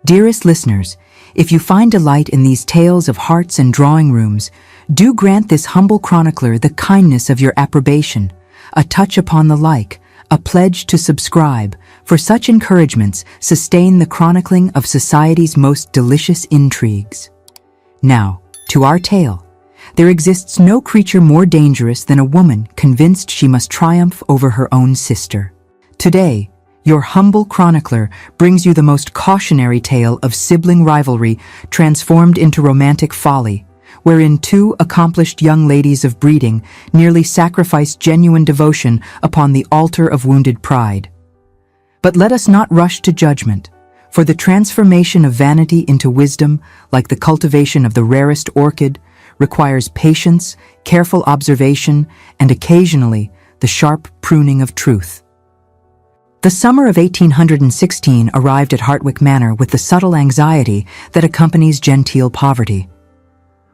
Dearest listeners, if you find delight in these tales of hearts and drawing rooms, do grant this humble chronicler the kindness of your approbation, a touch upon the like, a pledge to subscribe. For such encouragements sustain the chronicling of society's most delicious intrigues. Now, to our tale. There exists no creature more dangerous than a woman convinced she must triumph over her own sister. Today, your humble chronicler brings you the most cautionary tale of sibling rivalry transformed into romantic folly, wherein two accomplished young ladies of breeding nearly sacrifice genuine devotion upon the altar of wounded pride. But let us not rush to judgment, for the transformation of vanity into wisdom, like the cultivation of the rarest orchid, requires patience, careful observation, and occasionally the sharp pruning of truth. The summer of 1816 arrived at Hartwick Manor with the subtle anxiety that accompanies genteel poverty.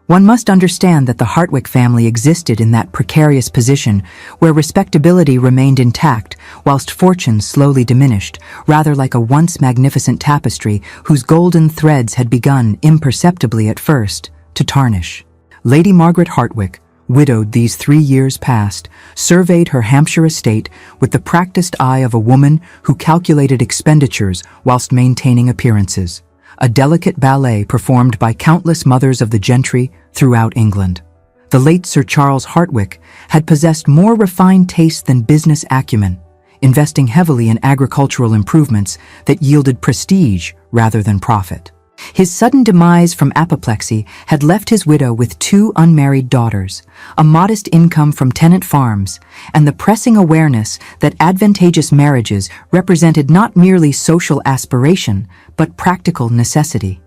One must understand that the Hartwick family existed in that precarious position where respectability remained intact whilst fortune slowly diminished, rather like a once magnificent tapestry whose golden threads had begun imperceptibly at first to tarnish. Lady Margaret Hartwick, widowed these 3 years past, surveyed her Hampshire estate with the practiced eye of a woman who calculated expenditures whilst maintaining appearances, a delicate ballet performed by countless mothers of the gentry throughout England. The late Sir Charles Hartwick had possessed more refined taste than business acumen, investing heavily in agricultural improvements that yielded prestige rather than profit. His sudden demise from apoplexy had left his widow with 2 unmarried daughters, a modest income from tenant farms, and the pressing awareness that advantageous marriages represented not merely social aspiration, but practical necessity.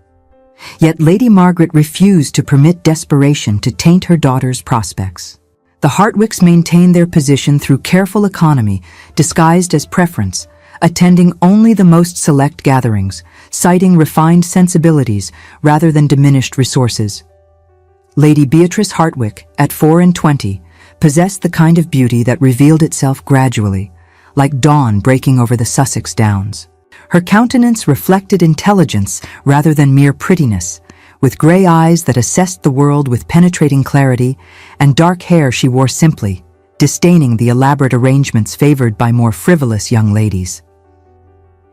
Yet Lady Margaret refused to permit desperation to taint her daughter's prospects. The Hartwicks maintained their position through careful economy, disguised as preference, attending only the most select gatherings, citing refined sensibilities rather than diminished resources. Lady Beatrice Hartwick, at 24, possessed the kind of beauty that revealed itself gradually, like dawn breaking over the Sussex Downs. Her countenance reflected intelligence rather than mere prettiness, with gray eyes that assessed the world with penetrating clarity, and dark hair she wore simply, disdaining the elaborate arrangements favored by more frivolous young ladies.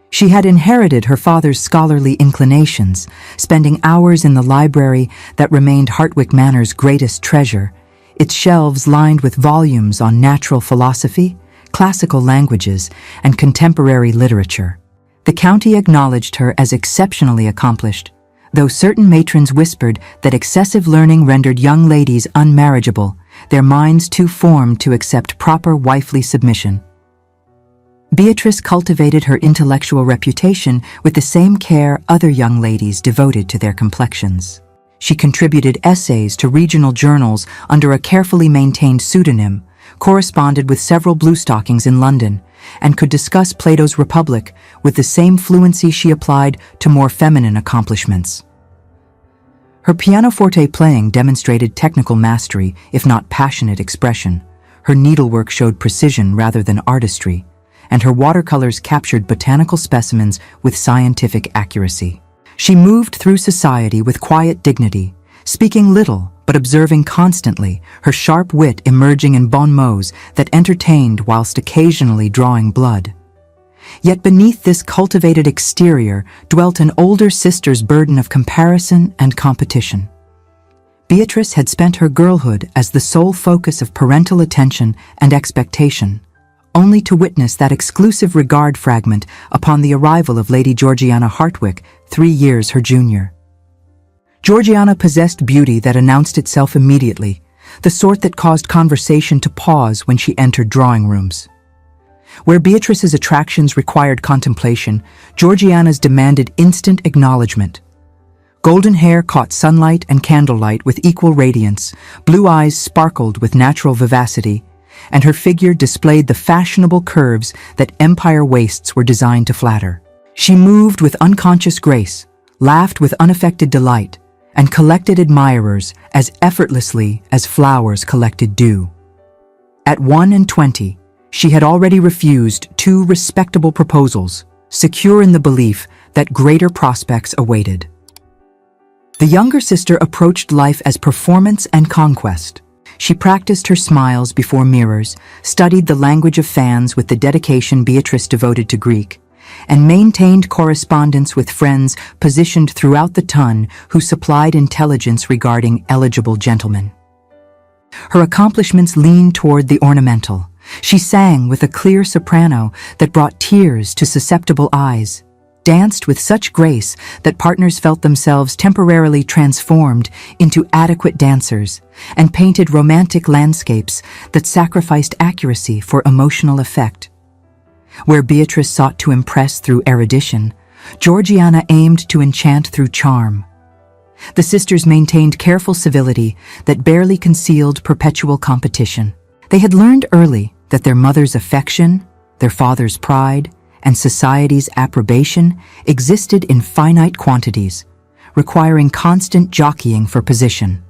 She had inherited her father's scholarly inclinations, spending hours in the library that remained Hartwick Manor's greatest treasure, its shelves lined with volumes on natural philosophy, classical languages, and contemporary literature. The county acknowledged her as exceptionally accomplished, though certain matrons whispered that excessive learning rendered young ladies unmarriageable, their minds too formed to accept proper wifely submission. Beatrice cultivated her intellectual reputation with the same care other young ladies devoted to their complexions. She contributed essays to regional journals under a carefully maintained pseudonym, corresponded with several bluestockings in London, and could discuss Plato's Republic with the same fluency she applied to more feminine accomplishments. Her pianoforte playing demonstrated technical mastery, if not passionate expression. Her needlework showed precision rather than artistry, and her watercolors captured botanical specimens with scientific accuracy. She moved through society with quiet dignity, speaking little but observing constantly, her sharp wit emerging in bon mots that entertained whilst occasionally drawing blood. Yet beneath this cultivated exterior dwelt an older sister's burden of comparison and competition. Beatrice had spent her girlhood as the sole focus of parental attention and expectation, only to witness that exclusive regard fragment upon the arrival of Lady Georgiana Hartwick, 3 years her junior. Georgiana possessed beauty that announced itself immediately, the sort that caused conversation to pause when she entered drawing rooms. Where Beatrice's attractions required contemplation, Georgiana's demanded instant acknowledgement. Golden hair caught sunlight and candlelight with equal radiance, blue eyes sparkled with natural vivacity, and her figure displayed the fashionable curves that empire waists were designed to flatter. She moved with unconscious grace, laughed with unaffected delight, and collected admirers as effortlessly as flowers collected dew. At 21, she had already refused 2 respectable proposals, secure in the belief that greater prospects awaited. The younger sister approached life as performance and conquest. She practiced her smiles before mirrors, studied the language of fans with the dedication Beatrice devoted to Greek, and maintained correspondence with friends positioned throughout the ton who supplied intelligence regarding eligible gentlemen. Her accomplishments leaned toward the ornamental. She sang with a clear soprano that brought tears to susceptible eyes, danced with such grace that partners felt themselves temporarily transformed into adequate dancers, and painted romantic landscapes that sacrificed accuracy for emotional effect. Where Beatrice sought to impress through erudition, Georgiana aimed to enchant through charm. The sisters maintained careful civility that barely concealed perpetual competition. They had learned early that their mother's affection, their father's pride, and society's approbation existed in finite quantities, requiring constant jockeying for position.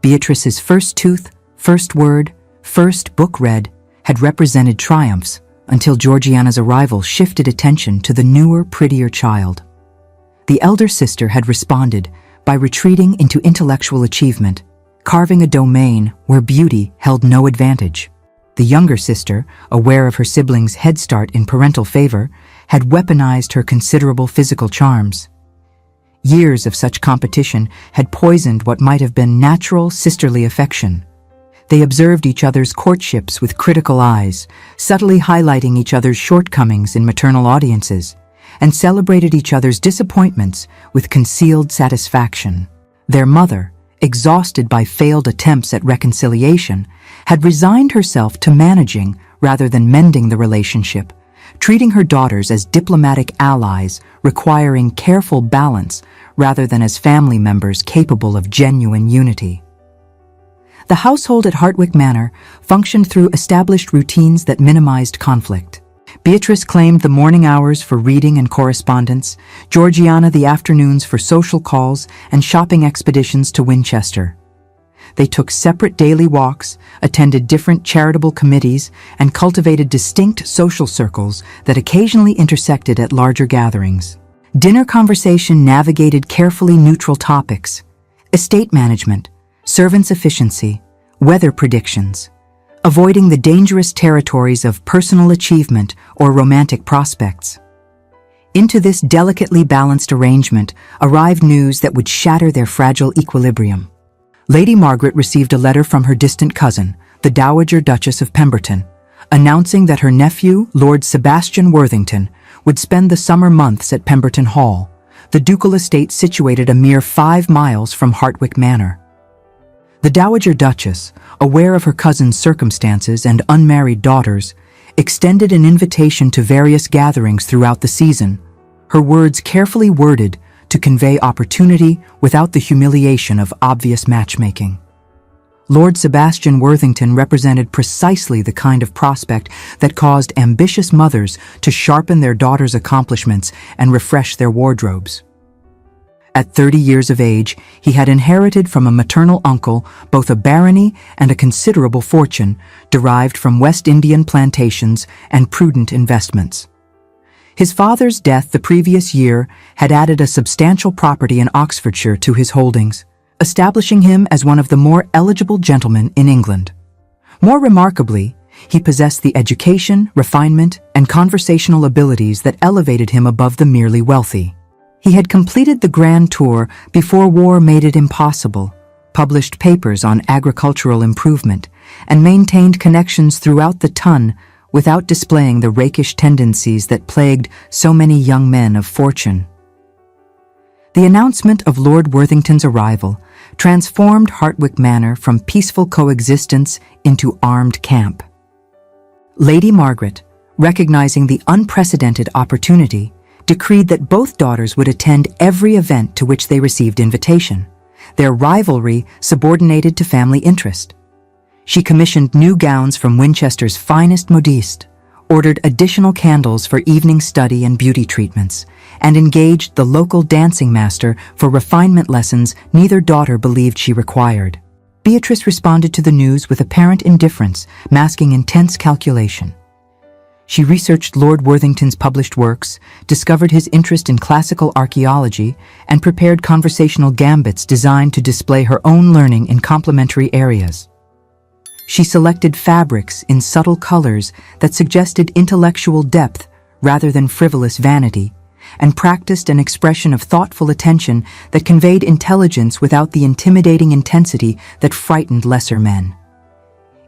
Beatrice's first tooth, first word, first book read had represented triumphs until Georgiana's arrival shifted attention to the newer, prettier child. The elder sister had responded by retreating into intellectual achievement, carving a domain where beauty held no advantage. The younger sister, aware of her siblings' head start in parental favor, had weaponized her considerable physical charms. Years of such competition had poisoned what might have been natural sisterly affection. They observed each other's courtships with critical eyes, subtly highlighting each other's shortcomings in maternal audiences, and celebrated each other's disappointments with concealed satisfaction. Their mother, exhausted by failed attempts at reconciliation, had resigned herself to managing rather than mending the relationship, treating her daughters as diplomatic allies requiring careful balance rather than as family members capable of genuine unity. The household at Hartwick Manor functioned through established routines that minimized conflict. Beatrice claimed the morning hours for reading and correspondence, Georgiana the afternoons for social calls and shopping expeditions to Winchester. They took separate daily walks, attended different charitable committees, and cultivated distinct social circles that occasionally intersected at larger gatherings. Dinner conversation navigated carefully neutral topics: estate management, servants' efficiency, weather predictions, avoiding the dangerous territories of personal achievement or romantic prospects. Into this delicately balanced arrangement arrived news that would shatter their fragile equilibrium. Lady Margaret received a letter from her distant cousin, the Dowager Duchess of Pemberton, announcing that her nephew, Lord Sebastian Worthington, would spend the summer months at Pemberton Hall, the ducal estate situated a mere 5 miles from Hartwick Manor. The Dowager Duchess, aware of her cousin's circumstances and unmarried daughters, extended an invitation to various gatherings throughout the season, her words carefully worded to convey opportunity without the humiliation of obvious matchmaking. Lord Sebastian Worthington represented precisely the kind of prospect that caused ambitious mothers to sharpen their daughters' accomplishments and refresh their wardrobes. At 30 years of age, he had inherited from a maternal uncle both a barony and a considerable fortune derived from West Indian plantations and prudent investments. His father's death the previous year had added a substantial property in Oxfordshire to his holdings, establishing him as one of the more eligible gentlemen in England. More remarkably, he possessed the education, refinement, and conversational abilities that elevated him above the merely wealthy. He had completed the Grand Tour before war made it impossible, published papers on agricultural improvement, and maintained connections throughout the ton without displaying the rakish tendencies that plagued so many young men of fortune. The announcement of Lord Worthington's arrival transformed Hartwick Manor from peaceful coexistence into armed camp. Lady Margaret, recognizing the unprecedented opportunity, decreed that both daughters would attend every event to which they received invitation, their rivalry subordinated to family interest. She commissioned new gowns from Winchester's finest modiste, ordered additional candles for evening study and beauty treatments, and engaged the local dancing master for refinement lessons neither daughter believed she required. Beatrice responded to the news with apparent indifference, masking intense calculation. She researched Lord Worthington's published works, discovered his interest in classical archaeology, and prepared conversational gambits designed to display her own learning in complementary areas. She selected fabrics in subtle colors that suggested intellectual depth rather than frivolous vanity, and practiced an expression of thoughtful attention that conveyed intelligence without the intimidating intensity that frightened lesser men.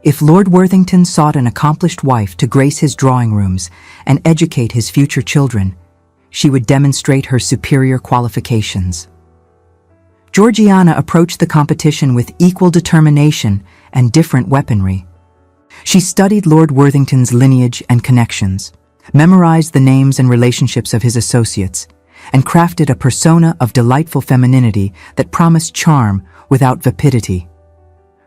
If Lord Worthington sought an accomplished wife to grace his drawing rooms and educate his future children, she would demonstrate her superior qualifications. Georgiana approached the competition with equal determination and different weaponry. She studied Lord Worthington's lineage and connections, memorized the names and relationships of his associates, and crafted a persona of delightful femininity that promised charm without vapidity.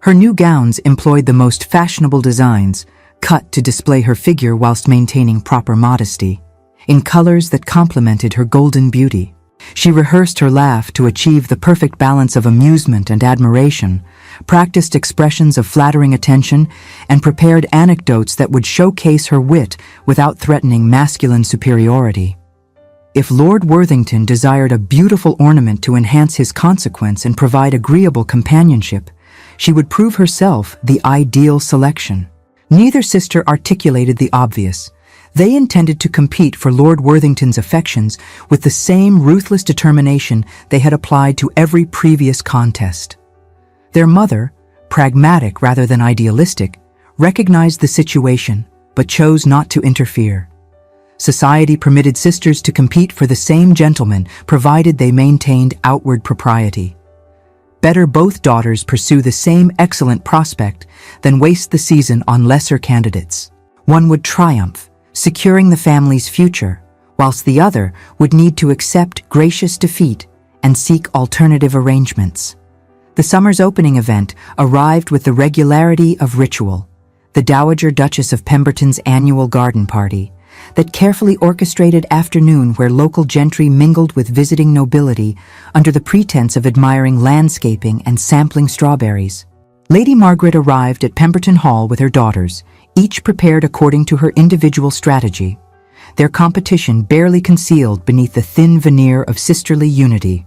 Her new gowns employed the most fashionable designs, cut to display her figure whilst maintaining proper modesty, in colors that complemented her golden beauty. She rehearsed her laugh to achieve the perfect balance of amusement and admiration, practiced expressions of flattering attention, and prepared anecdotes that would showcase her wit without threatening masculine superiority. If Lord Worthington desired a beautiful ornament to enhance his consequence and provide agreeable companionship, she would prove herself the ideal selection. Neither sister articulated the obvious. They intended to compete for Lord Worthington's affections with the same ruthless determination they had applied to every previous contest. Their mother, pragmatic rather than idealistic, recognized the situation but chose not to interfere. Society permitted sisters to compete for the same gentleman provided they maintained outward propriety. Better both daughters pursue the same excellent prospect than waste the season on lesser candidates. One would triumph, securing the family's future, whilst the other would need to accept gracious defeat and seek alternative arrangements. The summer's opening event arrived with the regularity of ritual, the Dowager Duchess of Pemberton's annual garden party, that carefully orchestrated afternoon where local gentry mingled with visiting nobility under the pretense of admiring landscaping and sampling strawberries. Lady Margaret arrived at Pemberton Hall with her daughters, each prepared according to her individual strategy, their competition barely concealed beneath the thin veneer of sisterly unity.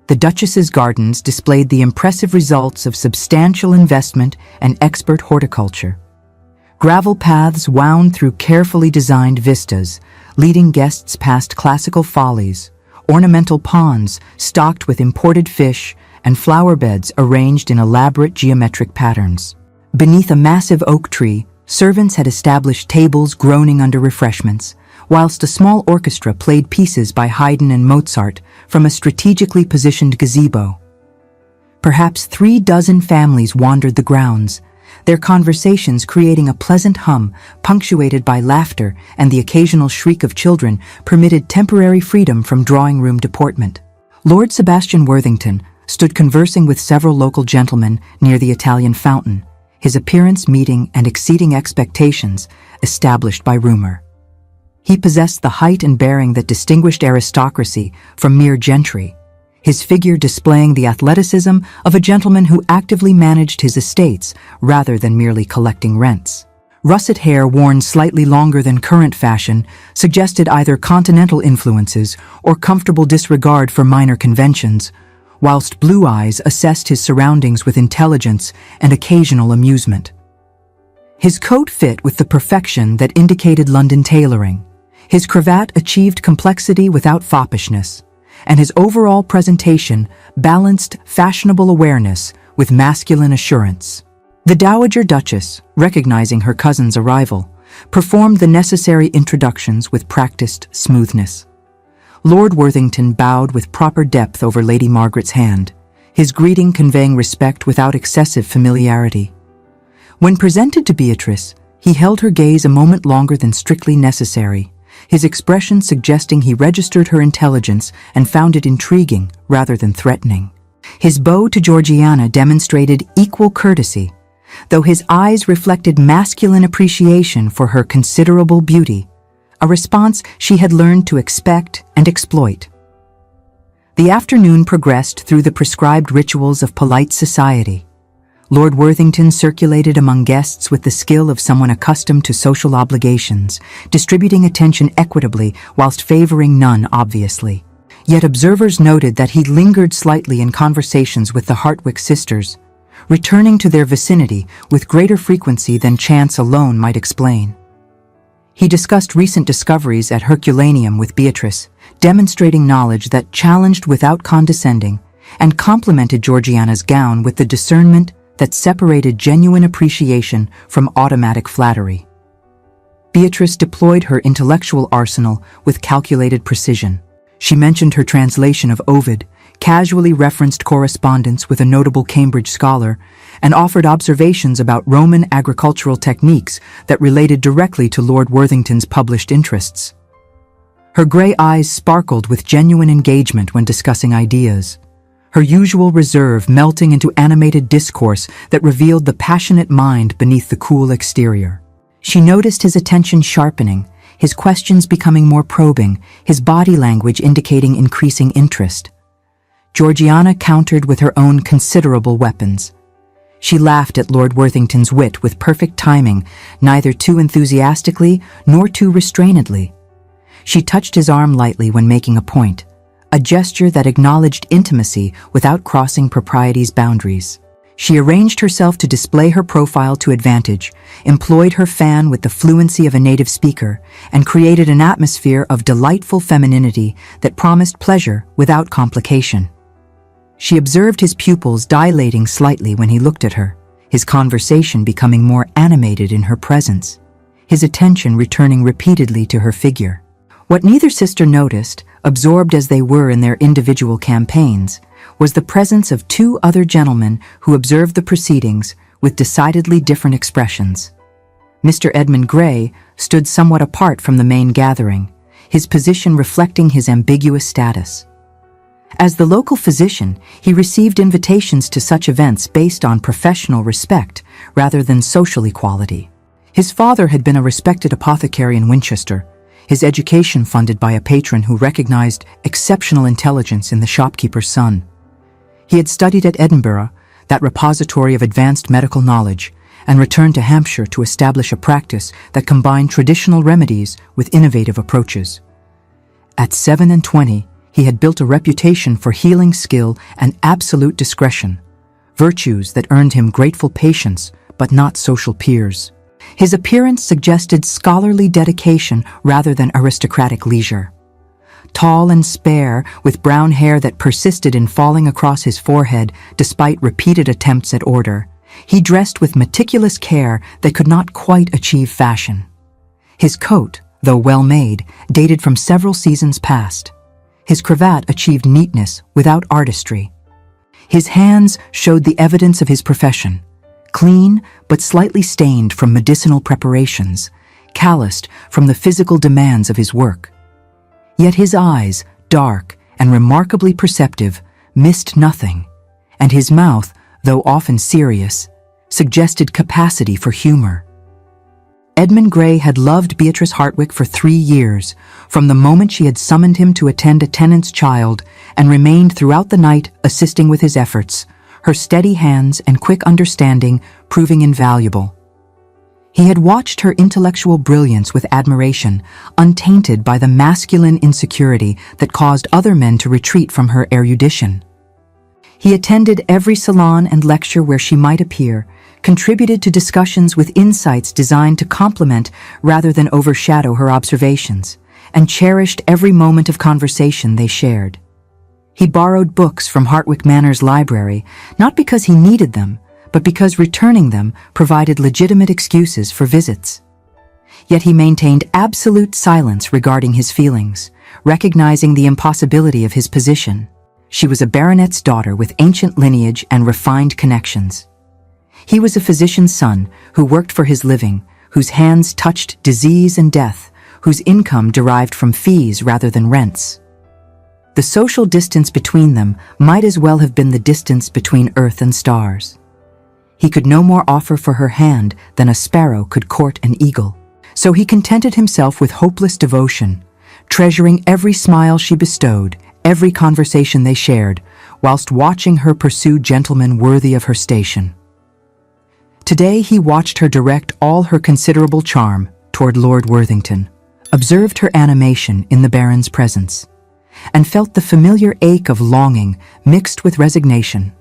The Duchess's gardens displayed the impressive results of substantial investment and expert horticulture. Gravel paths wound through carefully designed vistas, leading guests past classical follies, ornamental ponds stocked with imported fish, and flower beds arranged in elaborate geometric patterns. Beneath a massive oak tree, servants had established tables groaning under refreshments, whilst a small orchestra played pieces by Haydn and Mozart from a strategically positioned gazebo. Perhaps 36 families wandered the grounds, their conversations creating a pleasant hum punctuated by laughter, and the occasional shriek of children permitted temporary freedom from drawing-room deportment. Lord Sebastian Worthington stood conversing with several local gentlemen near the Italian fountain, his appearance meeting and exceeding expectations established by rumor. He possessed the height and bearing that distinguished aristocracy from mere gentry, his figure displaying the athleticism of a gentleman who actively managed his estates rather than merely collecting rents. Russet hair worn slightly longer than current fashion suggested either continental influences or comfortable disregard for minor conventions, whilst blue eyes assessed his surroundings with intelligence and occasional amusement. His coat fit with the perfection that indicated London tailoring. His cravat achieved complexity without foppishness, and his overall presentation balanced fashionable awareness with masculine assurance. The Dowager Duchess, recognizing her cousin's arrival, performed the necessary introductions with practiced smoothness. Lord Worthington bowed with proper depth over Lady Margaret's hand, his greeting conveying respect without excessive familiarity. When presented to Beatrice, he held her gaze a moment longer than strictly necessary, his expression suggesting he registered her intelligence and found it intriguing rather than threatening. His bow to Georgiana demonstrated equal courtesy, though his eyes reflected masculine appreciation for her considerable beauty, a response she had learned to expect and exploit. The afternoon progressed through the prescribed rituals of polite society. Lord Worthington circulated among guests with the skill of someone accustomed to social obligations, distributing attention equitably whilst favoring none obviously. Yet observers noted that he lingered slightly in conversations with the Hartwick sisters, returning to their vicinity with greater frequency than chance alone might explain. He discussed recent discoveries at Herculaneum with Beatrice, demonstrating knowledge that challenged without condescending, and complimented Georgiana's gown with the discernment that separated genuine appreciation from automatic flattery. Beatrice deployed her intellectual arsenal with calculated precision. She mentioned her translation of Ovid, casually referenced correspondence with a notable Cambridge scholar, and offered observations about Roman agricultural techniques that related directly to Lord Worthington's published interests. Her grey eyes sparkled with genuine engagement when discussing ideas, her usual reserve melting into animated discourse that revealed the passionate mind beneath the cool exterior. She noticed his attention sharpening, his questions becoming more probing, his body language indicating increasing interest. Georgiana countered with her own considerable weapons. She laughed at Lord Worthington's wit with perfect timing, neither too enthusiastically nor too restrainedly. She touched his arm lightly when making a point, a gesture that acknowledged intimacy without crossing propriety's boundaries. She arranged herself to display her profile to advantage, employed her fan with the fluency of a native speaker, and created an atmosphere of delightful femininity that promised pleasure without complication. She observed his pupils dilating slightly when he looked at her, his conversation becoming more animated in her presence, his attention returning repeatedly to her figure. What neither sister noticed, absorbed as they were in their individual campaigns, was the presence of two other gentlemen who observed the proceedings with decidedly different expressions. Mr. Edmund Gray stood somewhat apart from the main gathering, his position reflecting his ambiguous status. As the local physician, he received invitations to such events based on professional respect rather than social equality. His father had been a respected apothecary in Winchester, his education funded by a patron who recognized exceptional intelligence in the shopkeeper's son. He had studied at Edinburgh, that repository of advanced medical knowledge, and returned to Hampshire to establish a practice that combined traditional remedies with innovative approaches. At 27, he had built a reputation for healing skill and absolute discretion, virtues that earned him grateful patience but not social peers. His appearance suggested scholarly dedication rather than aristocratic leisure. Tall and spare, with brown hair that persisted in falling across his forehead despite repeated attempts at order, he dressed with meticulous care that could not quite achieve fashion. His coat, though well-made, dated from several seasons past. His cravat achieved neatness without artistry. His hands showed the evidence of his profession, clean but slightly stained from medicinal preparations, calloused from the physical demands of his work. Yet his eyes, dark and remarkably perceptive, missed nothing, and his mouth, though often serious, suggested capacity for humor. Edmund Gray had loved Beatrice Hartwick for 3 years, from the moment she had summoned him to attend a tenant's child, and remained throughout the night assisting with his efforts, her steady hands and quick understanding proving invaluable. He had watched her intellectual brilliance with admiration, untainted by the masculine insecurity that caused other men to retreat from her erudition. He attended every salon and lecture where she might appear, contributed to discussions with insights designed to complement rather than overshadow her observations, and cherished every moment of conversation they shared. He borrowed books from Hartwick Manor's library, not because he needed them, but because returning them provided legitimate excuses for visits. Yet he maintained absolute silence regarding his feelings, recognizing the impossibility of his position. She was a baronet's daughter with ancient lineage and refined connections. He was a physician's son who worked for his living, whose hands touched disease and death, whose income derived from fees rather than rents. The social distance between them might as well have been the distance between earth and stars. He could no more offer for her hand than a sparrow could court an eagle. So he contented himself with hopeless devotion, treasuring every smile she bestowed, every conversation they shared, whilst watching her pursue gentlemen worthy of her station. Today he watched her direct all her considerable charm toward Lord Worthington, observed her animation in the Baron's presence, and felt the familiar ache of longing mixed with resignation.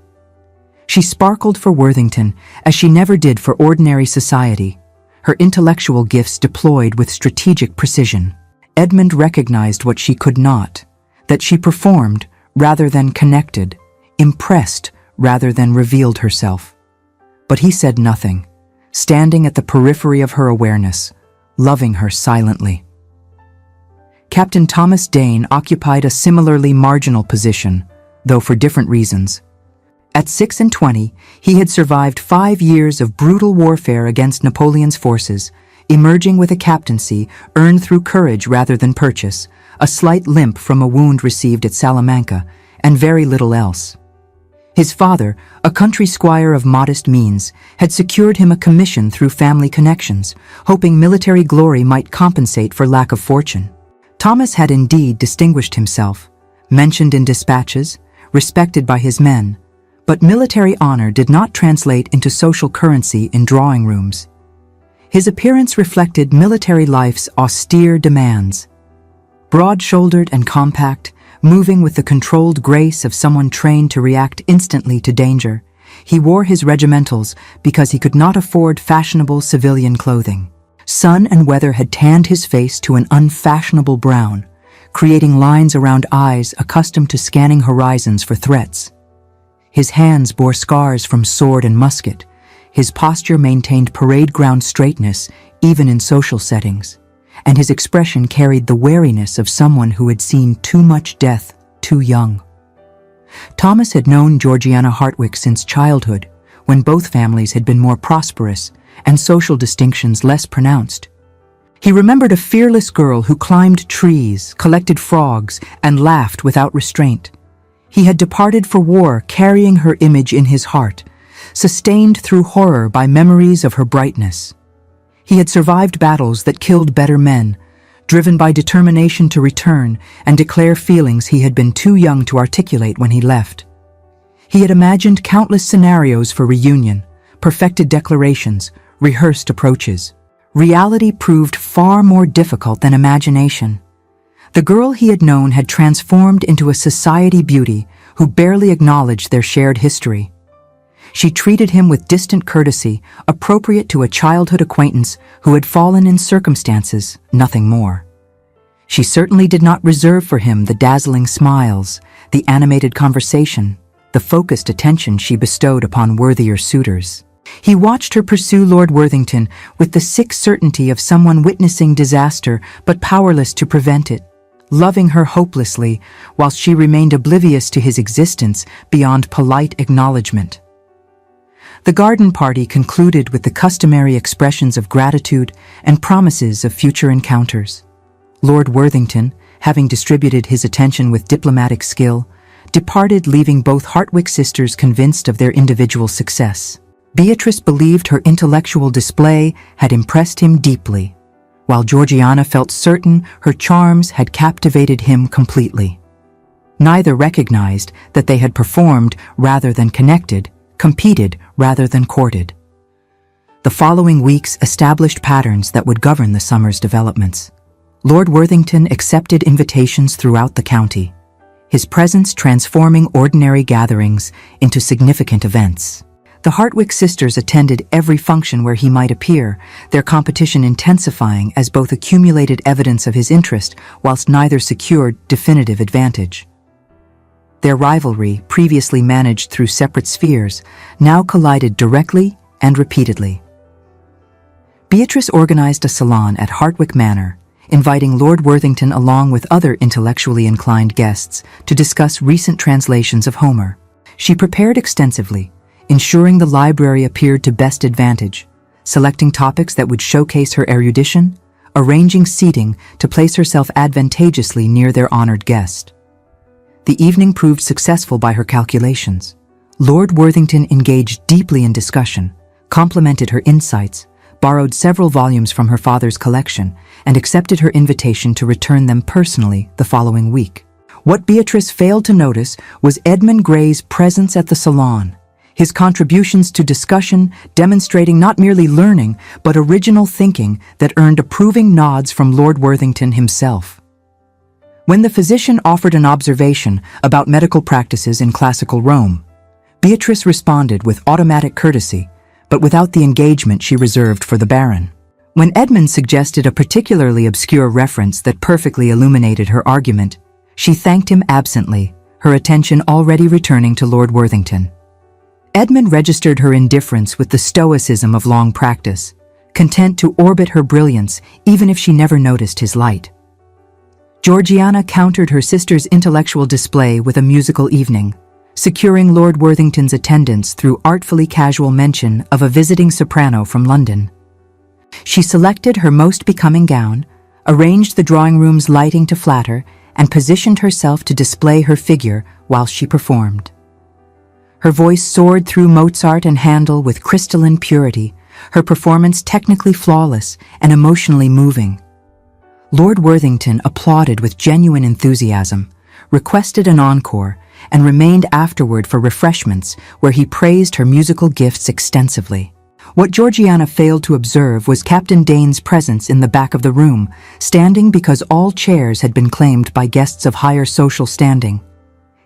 She sparkled for Worthington as she never did for ordinary society, her intellectual gifts deployed with strategic precision. Edmund recognized what she could not, that she performed rather than connected, impressed rather than revealed herself. But he said nothing, standing at the periphery of her awareness, loving her silently. Captain Thomas Dane occupied a similarly marginal position, though for different reasons. At 26, he had survived 5 years of brutal warfare against Napoleon's forces, emerging with a captaincy earned through courage rather than purchase, a slight limp from a wound received at Salamanca, and very little else. His father, a country squire of modest means, had secured him a commission through family connections, hoping military glory might compensate for lack of fortune. Thomas had indeed distinguished himself, mentioned in dispatches, respected by his men, but military honor did not translate into social currency in drawing rooms. His appearance reflected military life's austere demands. Broad-shouldered and compact, moving with the controlled grace of someone trained to react instantly to danger, he wore his regimentals because he could not afford fashionable civilian clothing. Sun and weather had tanned his face to an unfashionable brown, creating lines around eyes accustomed to scanning horizons for threats. His hands bore scars from sword and musket. His posture maintained parade ground straightness even in social settings, and his expression carried the wariness of someone who had seen too much death too young. Thomas had known Georgiana Hartwick since childhood, when both families had been more prosperous and social distinctions less pronounced. He remembered a fearless girl who climbed trees, collected frogs, and laughed without restraint. He had departed for war carrying her image in his heart, sustained through horror by memories of her brightness. He had survived battles that killed better men, driven by determination to return and declare feelings he had been too young to articulate when he left. He had imagined countless scenarios for reunion, perfected declarations, rehearsed approaches. Reality proved far more difficult than imagination. The girl he had known had transformed into a society beauty who barely acknowledged their shared history. She treated him with distant courtesy, appropriate to a childhood acquaintance who had fallen in circumstances, nothing more. She certainly did not reserve for him the dazzling smiles, the animated conversation, the focused attention she bestowed upon worthier suitors. He watched her pursue Lord Worthington with the sick certainty of someone witnessing disaster but powerless to prevent it, loving her hopelessly whilst she remained oblivious to his existence beyond polite acknowledgement. The garden party concluded with the customary expressions of gratitude and promises of future encounters. Lord Worthington, having distributed his attention with diplomatic skill, departed leaving both Hartwick sisters convinced of their individual success. Beatrice believed her intellectual display had impressed him deeply, while Georgiana felt certain her charms had captivated him completely. Neither recognized that they had performed rather than connected, competed rather than courted. The following weeks established patterns that would govern the summer's developments. Lord Worthington accepted invitations throughout the county, his presence transforming ordinary gatherings into significant events. The Hartwick sisters attended every function where he might appear, their competition intensifying as both accumulated evidence of his interest whilst neither secured definitive advantage. Their rivalry, previously managed through separate spheres, now collided directly and repeatedly. Beatrice organized a salon at Hartwick Manor, inviting Lord Worthington along with other intellectually inclined guests to discuss recent translations of Homer. She prepared extensively, ensuring the library appeared to best advantage, selecting topics that would showcase her erudition, arranging seating to place herself advantageously near their honored guest. The evening proved successful by her calculations. Lord Worthington engaged deeply in discussion, complimented her insights, borrowed several volumes from her father's collection, and accepted her invitation to return them personally the following week. What Beatrice failed to notice was Edmund Gray's presence at the salon, his contributions to discussion demonstrating not merely learning, but original thinking that earned approving nods from Lord Worthington himself. When the physician offered an observation about medical practices in classical Rome, Beatrice responded with automatic courtesy, but without the engagement she reserved for the Baron. When Edmund suggested a particularly obscure reference that perfectly illuminated her argument, she thanked him absently, her attention already returning to Lord Worthington. Edmund registered her indifference with the stoicism of long practice, content to orbit her brilliance even if she never noticed his light. Georgiana countered her sister's intellectual display with a musical evening, securing Lord Worthington's attendance through artfully casual mention of a visiting soprano from London. She selected her most becoming gown, arranged the drawing room's lighting to flatter, and positioned herself to display her figure while she performed. Her voice soared through Mozart and Handel with crystalline purity, her performance technically flawless and emotionally moving. Lord Worthington applauded with genuine enthusiasm, requested an encore, and remained afterward for refreshments where he praised her musical gifts extensively. What Georgiana failed to observe was Captain Dane's presence in the back of the room, standing because all chairs had been claimed by guests of higher social standing.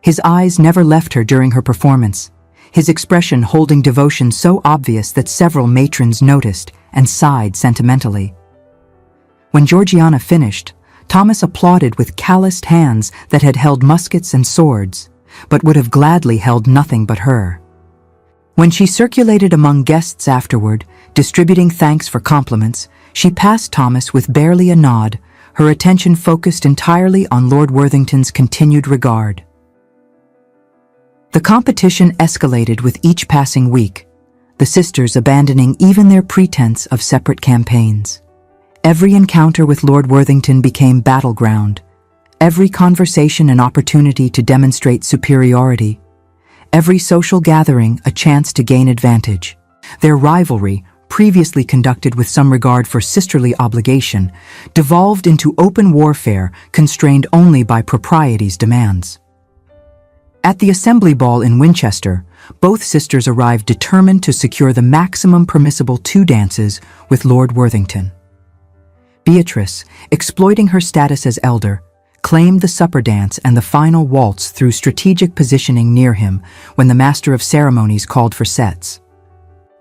His eyes never left her during her performance, his expression holding devotion so obvious that several matrons noticed and sighed sentimentally. When Georgiana finished, Thomas applauded with calloused hands that had held muskets and swords, but would have gladly held nothing but her. When she circulated among guests afterward, distributing thanks for compliments, she passed Thomas with barely a nod, her attention focused entirely on Lord Worthington's continued regard. The competition escalated with each passing week, the sisters abandoning even their pretense of separate campaigns. Every encounter with Lord Worthington became battleground, every conversation an opportunity to demonstrate superiority, every social gathering a chance to gain advantage. Their rivalry, previously conducted with some regard for sisterly obligation, devolved into open warfare constrained only by propriety's demands. At the Assembly Ball in Winchester, both sisters arrived determined to secure the maximum permissible 2 dances with Lord Worthington. Beatrice, exploiting her status as elder, claimed the supper dance and the final waltz through strategic positioning near him when the master of ceremonies called for sets.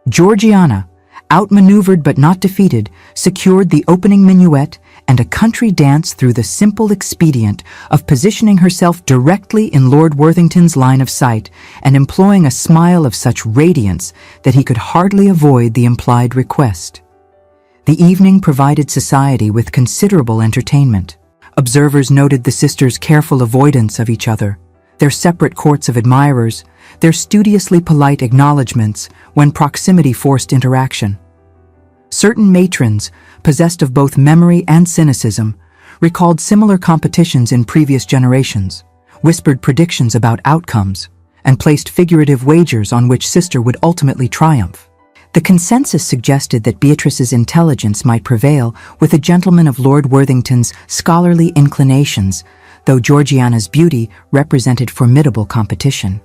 Georgiana, outmaneuvered but not defeated, secured the opening minuet and a country dance through the simple expedient of positioning herself directly in Lord Worthington's line of sight and employing a smile of such radiance that he could hardly avoid the implied request. The evening provided society with considerable entertainment. Observers noted the sisters' careful avoidance of each other, their separate courts of admirers, their studiously polite acknowledgments when proximity forced interaction. Certain matrons, possessed of both memory and cynicism, recalled similar competitions in previous generations, whispered predictions about outcomes, and placed figurative wagers on which sister would ultimately triumph. The consensus suggested that Beatrice's intelligence might prevail with a gentleman of Lord Worthington's scholarly inclinations, though Georgiana's beauty represented formidable competition.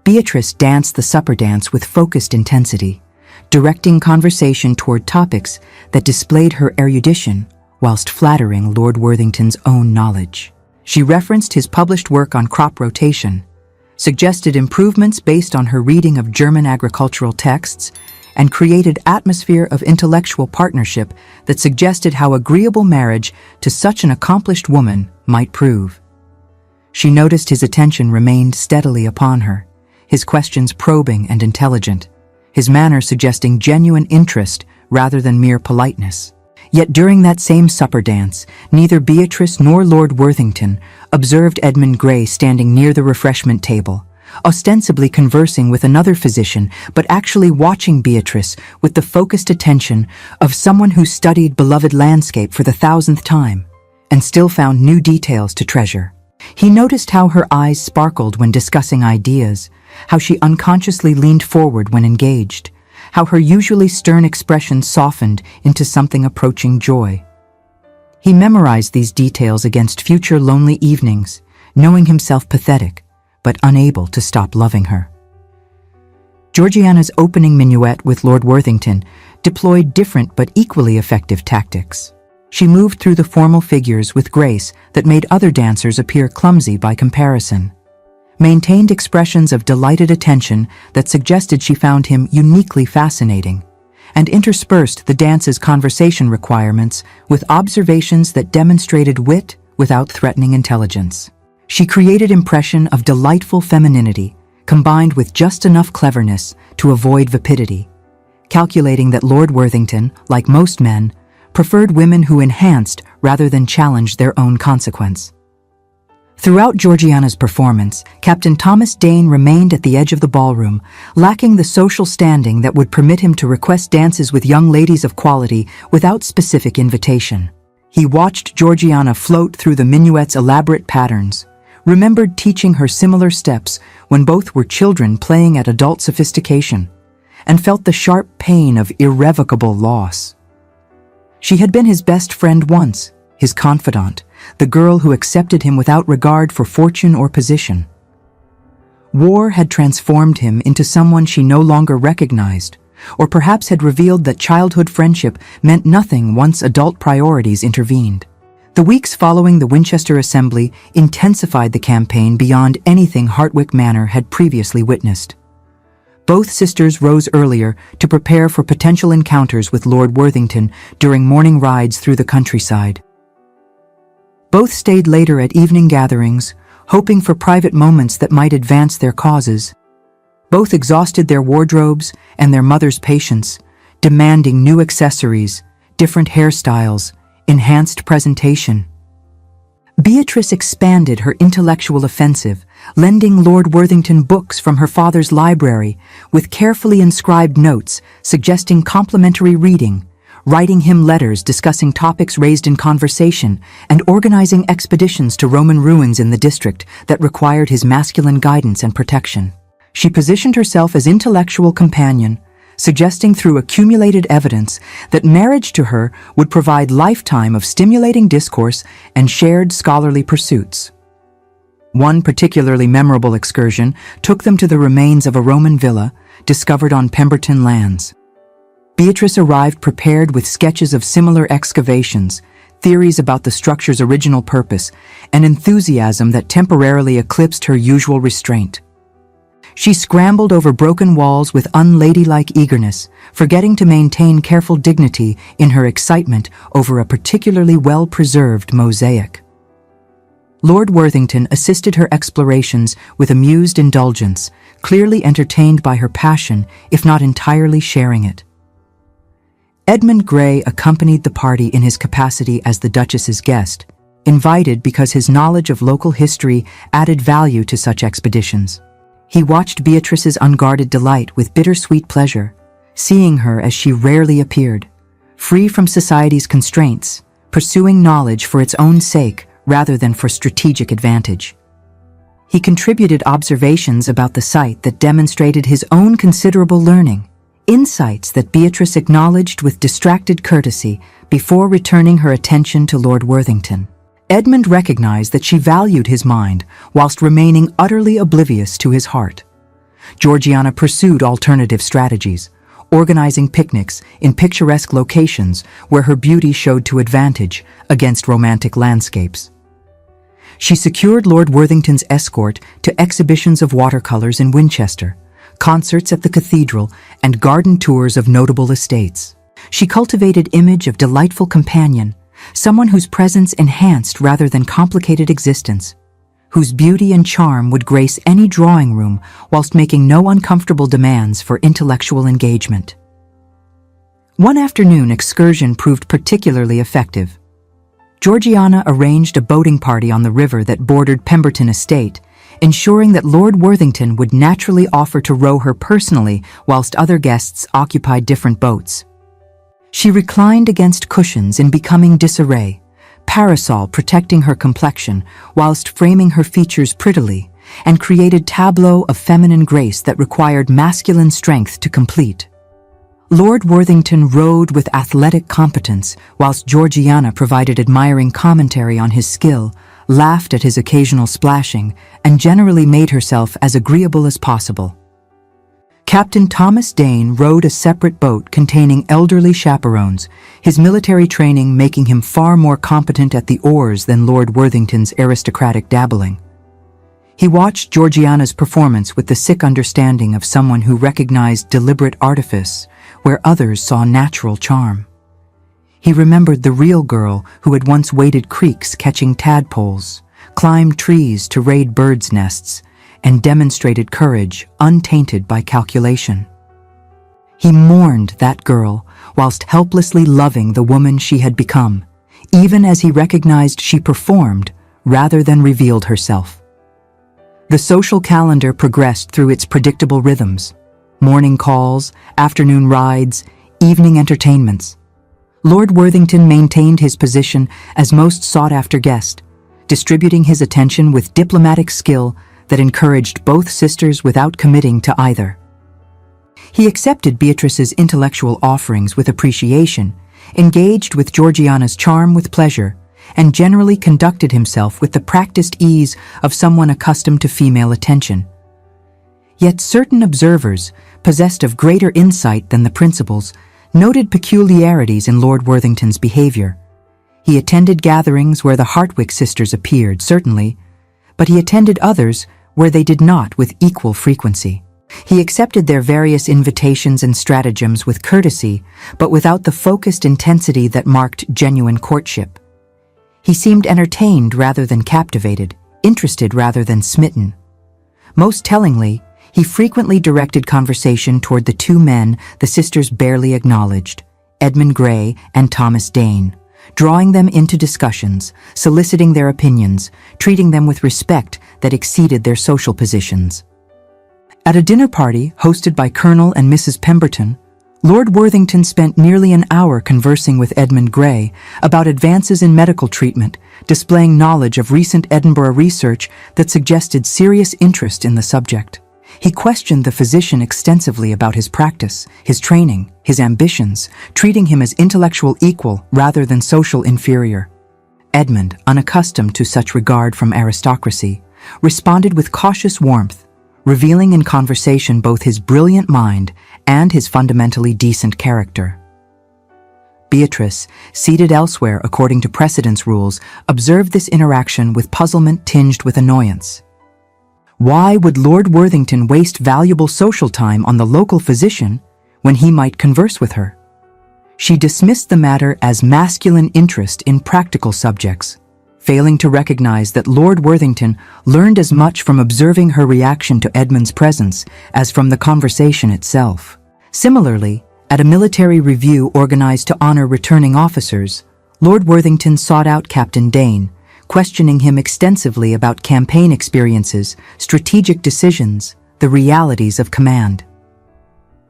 Beatrice danced the supper dance with focused intensity, directing conversation toward topics that displayed her erudition whilst flattering Lord Worthington's own knowledge. She referenced his published work on crop rotation, suggested improvements based on her reading of German agricultural texts, and created atmosphere of intellectual partnership that suggested how agreeable marriage to such an accomplished woman might prove. She noticed his attention remained steadily upon her, his questions probing and intelligent, his manner suggesting genuine interest rather than mere politeness. Yet during that same supper dance, neither Beatrice nor Lord Worthington observed Edmund Grey standing near the refreshment table, ostensibly conversing with another physician, but actually watching Beatrice with the focused attention of someone who studied beloved landscape for the 1000th time, and still found new details to treasure. He noticed how her eyes sparkled when discussing ideas, how she unconsciously leaned forward when engaged, how her usually stern expression softened into something approaching joy. He memorized these details against future lonely evenings, knowing himself pathetic, but unable to stop loving her. Georgiana's opening minuet with Lord Worthington deployed different but equally effective tactics. She moved through the formal figures with grace that made other dancers appear clumsy by comparison, maintained expressions of delighted attention that suggested she found him uniquely fascinating, and interspersed the dance's conversation requirements with observations that demonstrated wit without threatening intelligence. She created impression of delightful femininity, combined with just enough cleverness to avoid vapidity, calculating that Lord Worthington, like most men, preferred women who enhanced rather than challenged their own consequence. Throughout Georgiana's performance, Captain Thomas Dane remained at the edge of the ballroom, lacking the social standing that would permit him to request dances with young ladies of quality without specific invitation. He watched Georgiana float through the minuet's elaborate patterns, remembered teaching her similar steps when both were children playing at adult sophistication, and felt the sharp pain of irrevocable loss. She had been his best friend once, his confidant, the girl who accepted him without regard for fortune or position. War had transformed him into someone she no longer recognized, or perhaps had revealed that childhood friendship meant nothing once adult priorities intervened. The weeks following the Winchester Assembly intensified the campaign beyond anything Hartwick Manor had previously witnessed. Both sisters rose earlier to prepare for potential encounters with Lord Worthington during morning rides through the countryside. Both stayed later at evening gatherings, hoping for private moments that might advance their causes. Both exhausted their wardrobes and their mother's patience, demanding new accessories, different hairstyles, enhanced presentation. Beatrice expanded her intellectual offensive, lending Lord Worthington books from her father's library with carefully inscribed notes suggesting complimentary reading, writing him letters discussing topics raised in conversation, and organizing expeditions to Roman ruins in the district that required his masculine guidance and protection. She positioned herself as intellectual companion, suggesting through accumulated evidence that marriage to her would provide lifetime of stimulating discourse and shared scholarly pursuits. One particularly memorable excursion took them to the remains of a Roman villa discovered on Pemberton lands. Beatrice arrived prepared with sketches of similar excavations, theories about the structure's original purpose, and enthusiasm that temporarily eclipsed her usual restraint. She scrambled over broken walls with unladylike eagerness, forgetting to maintain careful dignity in her excitement over a particularly well-preserved mosaic. Lord Worthington assisted her explorations with amused indulgence, clearly entertained by her passion, if not entirely sharing it. Edmund Grey accompanied the party in his capacity as the Duchess's guest, invited because his knowledge of local history added value to such expeditions. He watched Beatrice's unguarded delight with bittersweet pleasure, seeing her as she rarely appeared, free from society's constraints, pursuing knowledge for its own sake rather than for strategic advantage. He contributed observations about the site that demonstrated his own considerable learning, insights that Beatrice acknowledged with distracted courtesy before returning her attention to Lord Worthington. Edmund recognized that she valued his mind whilst remaining utterly oblivious to his heart. Georgiana pursued alternative strategies, organizing picnics in picturesque locations where her beauty showed to advantage against romantic landscapes. She secured Lord Worthington's escort to exhibitions of watercolors in Winchester, concerts at the cathedral, and garden tours of notable estates. She cultivated image of delightful companion, someone whose presence enhanced rather than complicated existence, whose beauty and charm would grace any drawing room whilst making no uncomfortable demands for intellectual engagement. One afternoon excursion proved particularly effective. Georgiana arranged a boating party on the river that bordered Pemberton Estate, ensuring that Lord Worthington would naturally offer to row her personally whilst other guests occupied different boats. She reclined against cushions in becoming disarray, parasol protecting her complexion whilst framing her features prettily, and created tableau of feminine grace that required masculine strength to complete. Lord Worthington rowed with athletic competence, whilst Georgiana provided admiring commentary on his skill, laughed at his occasional splashing, and generally made herself as agreeable as possible. Captain Thomas Dane rowed a separate boat containing elderly chaperones, his military training making him far more competent at the oars than Lord Worthington's aristocratic dabbling. He watched Georgiana's performance with the sick understanding of someone who recognized deliberate artifice where others saw natural charm. He remembered the real girl who had once waded creeks catching tadpoles, climbed trees to raid birds' nests, and demonstrated courage untainted by calculation. He mourned that girl whilst helplessly loving the woman she had become, even as he recognized she performed rather than revealed herself. The social calendar progressed through its predictable rhythms: morning calls, afternoon rides, evening entertainments. Lord Worthington maintained his position as most sought-after guest, distributing his attention with diplomatic skill that encouraged both sisters without committing to either. He accepted Beatrice's intellectual offerings with appreciation, engaged with Georgiana's charm with pleasure, and generally conducted himself with the practiced ease of someone accustomed to female attention. Yet certain observers, possessed of greater insight than the principals, noted peculiarities in Lord Worthington's behavior. He attended gatherings where the Hartwick sisters appeared, certainly, but he attended others where they did not with equal frequency. He accepted their various invitations and stratagems with courtesy, but without the focused intensity that marked genuine courtship. He seemed entertained rather than captivated, interested rather than smitten. Most tellingly, he frequently directed conversation toward the two men the sisters barely acknowledged, Edmund Grey and Thomas Dane, drawing them into discussions, soliciting their opinions, treating them with respect that exceeded their social positions. At a dinner party hosted by Colonel and Mrs. Pemberton, Lord Worthington spent nearly an hour conversing with Edmund Grey about advances in medical treatment, displaying knowledge of recent Edinburgh research that suggested serious interest in the subject. He questioned the physician extensively about his practice, his training, his ambitions, treating him as intellectual equal rather than social inferior. Edmund, unaccustomed to such regard from aristocracy, responded with cautious warmth, revealing in conversation both his brilliant mind and his fundamentally decent character. Beatrice, seated elsewhere according to precedence rules, observed this interaction with puzzlement tinged with annoyance. Why would Lord Worthington waste valuable social time on the local physician when he might converse with her? She dismissed the matter as masculine interest in practical subjects, failing to recognize that Lord Worthington learned as much from observing her reaction to Edmund's presence as from the conversation itself. Similarly, at a military review organized to honor returning officers, Lord Worthington sought out Captain Dane, questioning him extensively about campaign experiences, strategic decisions, the realities of command.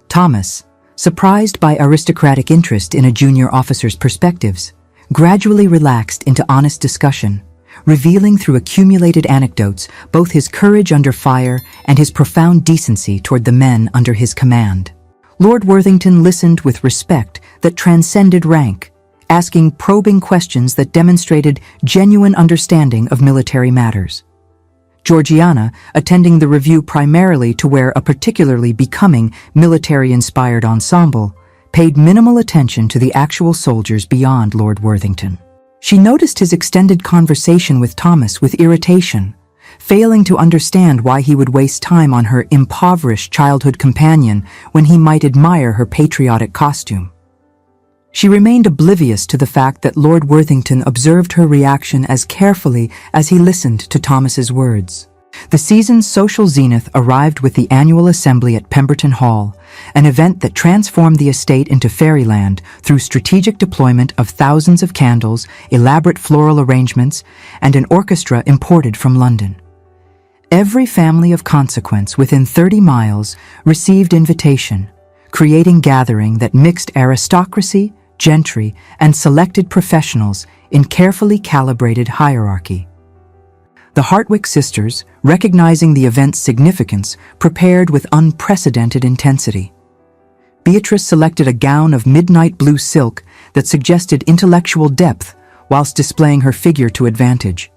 Thomas, surprised by aristocratic interest in a junior officer's perspectives, gradually relaxed into honest discussion, revealing through accumulated anecdotes both his courage under fire and his profound decency toward the men under his command. Lord Worthington listened with respect that transcended rank, asking probing questions that demonstrated genuine understanding of military matters. Georgiana, attending the review primarily to wear a particularly becoming military-inspired ensemble, paid minimal attention to the actual soldiers beyond Lord Worthington. She noticed his extended conversation with Thomas with irritation, failing to understand why he would waste time on her impoverished childhood companion when he might admire her patriotic costume. She remained oblivious to the fact that Lord Worthington observed her reaction as carefully as he listened to Thomas's words. The season's social zenith arrived with the annual assembly at Pemberton Hall, an event that transformed the estate into fairyland through strategic deployment of thousands of candles, elaborate floral arrangements, and an orchestra imported from London. Every family of consequence within 30 miles received invitation, creating gathering that mixed aristocracy, gentry, and selected professionals in carefully calibrated hierarchy. The Hartwick sisters, recognizing the event's significance, prepared with unprecedented intensity. Beatrice selected a gown of midnight blue silk that suggested intellectual depth whilst displaying her figure to advantage.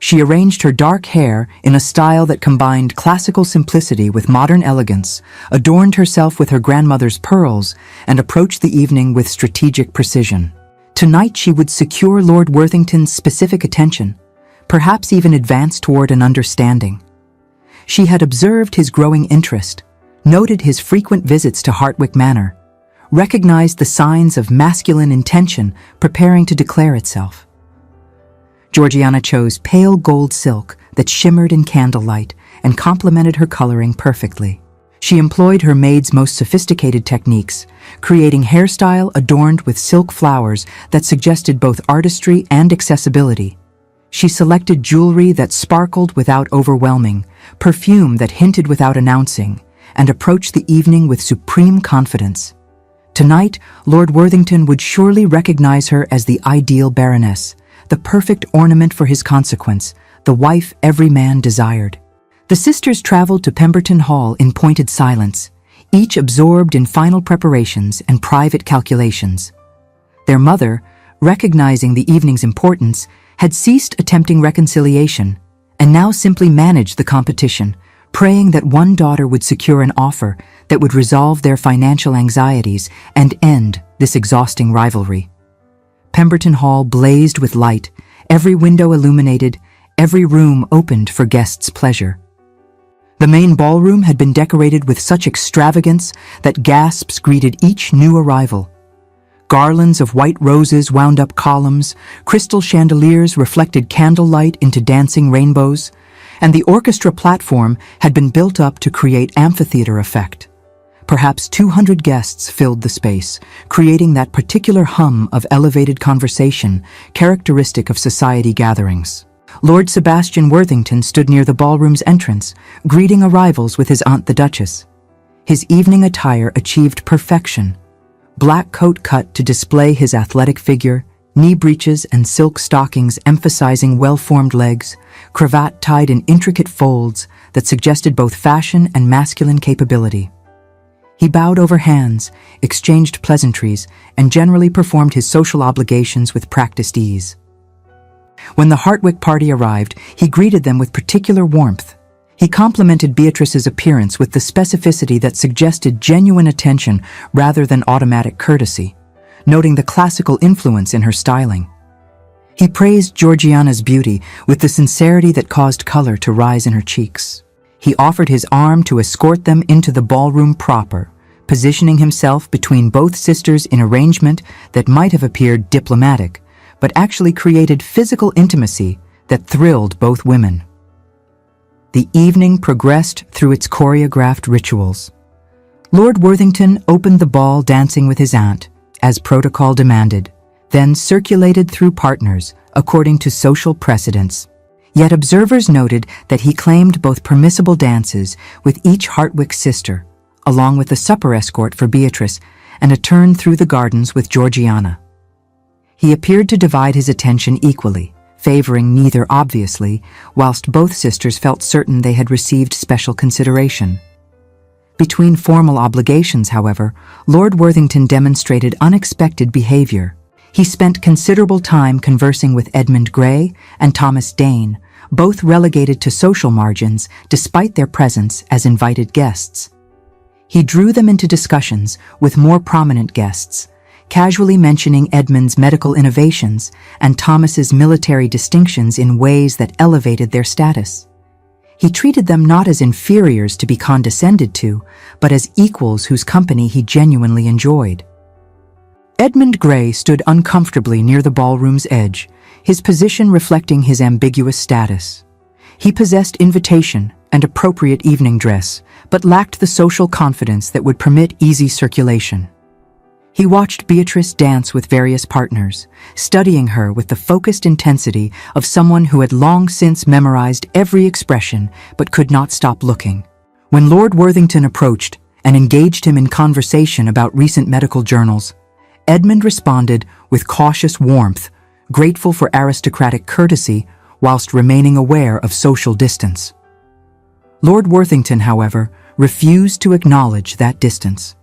She arranged her dark hair in a style that combined classical simplicity with modern elegance, adorned herself with her grandmother's pearls, and approached the evening with strategic precision. Tonight she would secure Lord Worthington's specific attention, perhaps even advance toward an understanding. She had observed his growing interest, noted his frequent visits to Hartwick Manor, recognized the signs of masculine intention preparing to declare itself. Georgiana chose pale gold silk that shimmered in candlelight and complemented her coloring perfectly. She employed her maid's most sophisticated techniques, creating hairstyle adorned with silk flowers that suggested both artistry and accessibility. She selected jewelry that sparkled without overwhelming, perfume that hinted without announcing, and approached the evening with supreme confidence. Tonight, Lord Worthington would surely recognize her as the ideal baroness, the perfect ornament for his consequence, the wife every man desired. The sisters traveled to Pemberton Hall in pointed silence, each absorbed in final preparations and private calculations. Their mother, recognizing the evening's importance, had ceased attempting reconciliation and now simply managed the competition, praying that one daughter would secure an offer that would resolve their financial anxieties and end this exhausting rivalry. Pemberton Hall blazed with light, every window illuminated, every room opened for guests' pleasure. The main ballroom had been decorated with such extravagance that gasps greeted each new arrival. Garlands of white roses wound up columns, crystal chandeliers reflected candlelight into dancing rainbows, and the orchestra platform had been built up to create amphitheater effect. Perhaps 200 guests filled the space, creating that particular hum of elevated conversation characteristic of society gatherings. Lord Sebastian Worthington stood near the ballroom's entrance, greeting arrivals with his aunt the Duchess. His evening attire achieved perfection. Black coat cut to display his athletic figure, knee breeches and silk stockings emphasizing well-formed legs, cravat tied in intricate folds that suggested both fashion and masculine capability. He bowed over hands, exchanged pleasantries, and generally performed his social obligations with practiced ease. When the Hartwick party arrived, he greeted them with particular warmth. He complimented Beatrice's appearance with the specificity that suggested genuine attention rather than automatic courtesy, noting the classical influence in her styling. He praised Georgiana's beauty with the sincerity that caused color to rise in her cheeks. He offered his arm to escort them into the ballroom proper, positioning himself between both sisters in arrangement that might have appeared diplomatic, but actually created physical intimacy that thrilled both women. The evening progressed through its choreographed rituals. Lord Worthington opened the ball dancing with his aunt, as protocol demanded, then circulated through partners according to social precedents. Yet observers noted that he claimed both permissible dances with each Hartwick sister, along with a supper escort for Beatrice and a turn through the gardens with Georgiana. He appeared to divide his attention equally, favoring neither obviously, whilst both sisters felt certain they had received special consideration. Between formal obligations, however, Lord Worthington demonstrated unexpected behavior. He spent considerable time conversing with Edmund Grey and Thomas Dane, both relegated to social margins despite their presence as invited guests. He drew them into discussions with more prominent guests, casually mentioning Edmund's medical innovations and Thomas's military distinctions in ways that elevated their status. He treated them not as inferiors to be condescended to, but as equals whose company he genuinely enjoyed. Edmund Grey stood uncomfortably near the ballroom's edge, his position reflecting his ambiguous status. He possessed invitation and appropriate evening dress, but lacked the social confidence that would permit easy circulation. He watched Beatrice dance with various partners, studying her with the focused intensity of someone who had long since memorized every expression but could not stop looking. When Lord Worthington approached and engaged him in conversation about recent medical journals, Edmund responded with cautious warmth, grateful for aristocratic courtesy whilst remaining aware of social distance. Lord Worthington, however, refused to acknowledge that distance.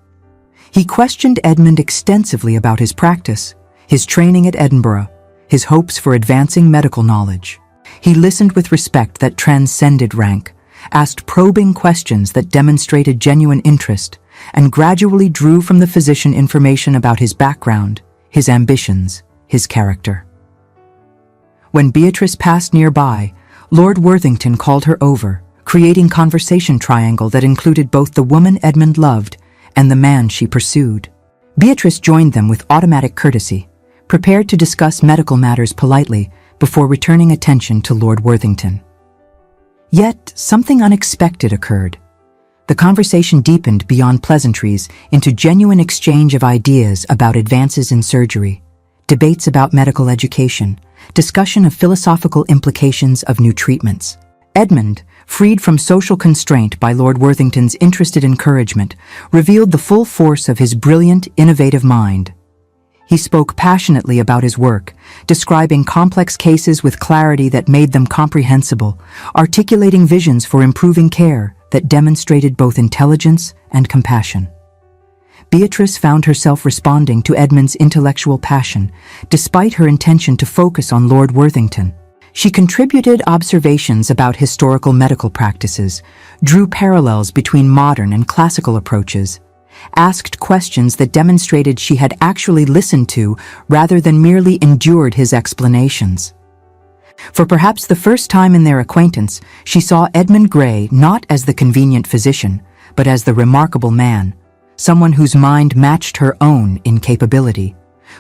He questioned Edmund extensively about his practice, his training at Edinburgh, his hopes for advancing medical knowledge. He listened with respect that transcended rank, asked probing questions that demonstrated genuine interest, and gradually drew from the physician information about his background, his ambitions, his character. When Beatrice passed nearby, Lord Worthington called her over, creating a conversation triangle that included both the woman Edmund loved and the man she pursued. Beatrice joined them with automatic courtesy, prepared to discuss medical matters politely before returning attention to Lord Worthington. Yet, something unexpected occurred. The conversation deepened beyond pleasantries into genuine exchange of ideas about advances in surgery, debates about medical education, discussion of philosophical implications of new treatments. Edmund, freed from social constraint by Lord Worthington's interested encouragement, revealed the full force of his brilliant, innovative mind. He spoke passionately about his work, describing complex cases with clarity that made them comprehensible, articulating visions for improving care that demonstrated both intelligence and compassion. Beatrice found herself responding to Edmund's intellectual passion, despite her intention to focus on Lord Worthington. She contributed observations about historical medical practices, drew parallels between modern and classical approaches, asked questions that demonstrated she had actually listened to rather than merely endured his explanations. For perhaps the first time in their acquaintance, she saw Edmund Gray not as the convenient physician, but as the remarkable man, someone whose mind matched her own in capability,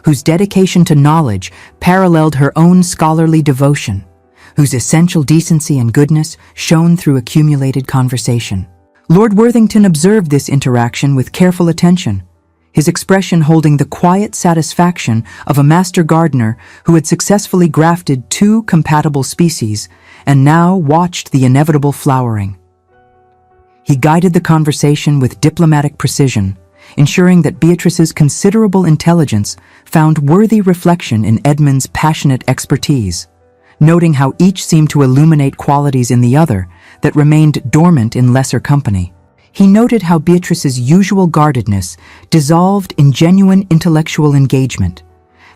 whose dedication to knowledge paralleled her own scholarly devotion, whose essential decency and goodness shone through accumulated conversation. Lord Worthington observed this interaction with careful attention, his expression holding the quiet satisfaction of a master gardener who had successfully grafted two compatible species and now watched the inevitable flowering. He guided the conversation with diplomatic precision, ensuring that Beatrice's considerable intelligence found worthy reflection in Edmund's passionate expertise, noting how each seemed to illuminate qualities in the other that remained dormant in lesser company. He noted how Beatrice's usual guardedness dissolved in genuine intellectual engagement,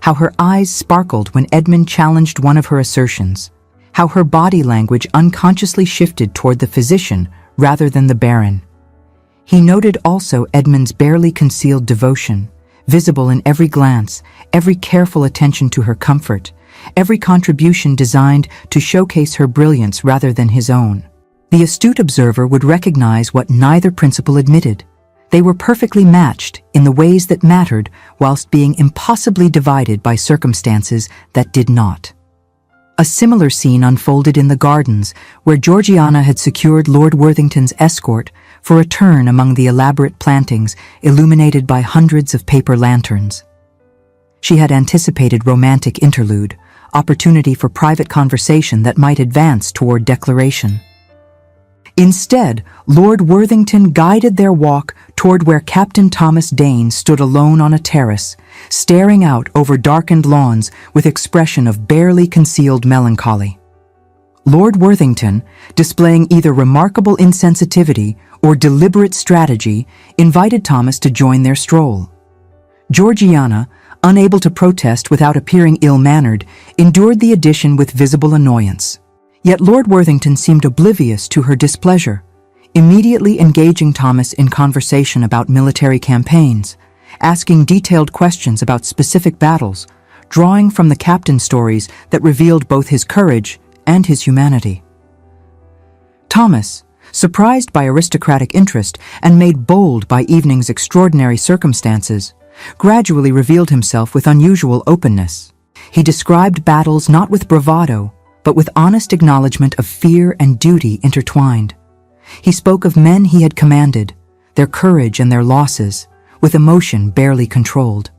how her eyes sparkled when Edmund challenged one of her assertions, how her body language unconsciously shifted toward the physician rather than the baron. He noted also Edmund's barely concealed devotion, visible in every glance, every careful attention to her comfort, every contribution designed to showcase her brilliance rather than his own. The astute observer would recognize what neither principal admitted. They were perfectly matched in the ways that mattered whilst being impossibly divided by circumstances that did not. A similar scene unfolded in the gardens, where Georgiana had secured Lord Worthington's escort for a turn among the elaborate plantings illuminated by hundreds of paper lanterns. She had anticipated romantic interlude, opportunity for private conversation that might advance toward declaration. Instead, Lord Worthington guided their walk toward where Captain Thomas Dane stood alone on a terrace, staring out over darkened lawns with expression of barely concealed melancholy. Lord Worthington, displaying either remarkable insensitivity or deliberate strategy, invited Thomas to join their stroll. Georgiana, unable to protest without appearing ill-mannered, endured the addition with visible annoyance. Yet Lord Worthington seemed oblivious to her displeasure, immediately engaging Thomas in conversation about military campaigns, asking detailed questions about specific battles, drawing from the captain's stories that revealed both his courage and his humanity. Thomas, surprised by aristocratic interest and made bold by evening's extraordinary circumstances, gradually revealed himself with unusual openness. He described battles not with bravado, but with honest acknowledgement of fear and duty intertwined. He spoke of men he had commanded, their courage and their losses, with emotion barely controlled.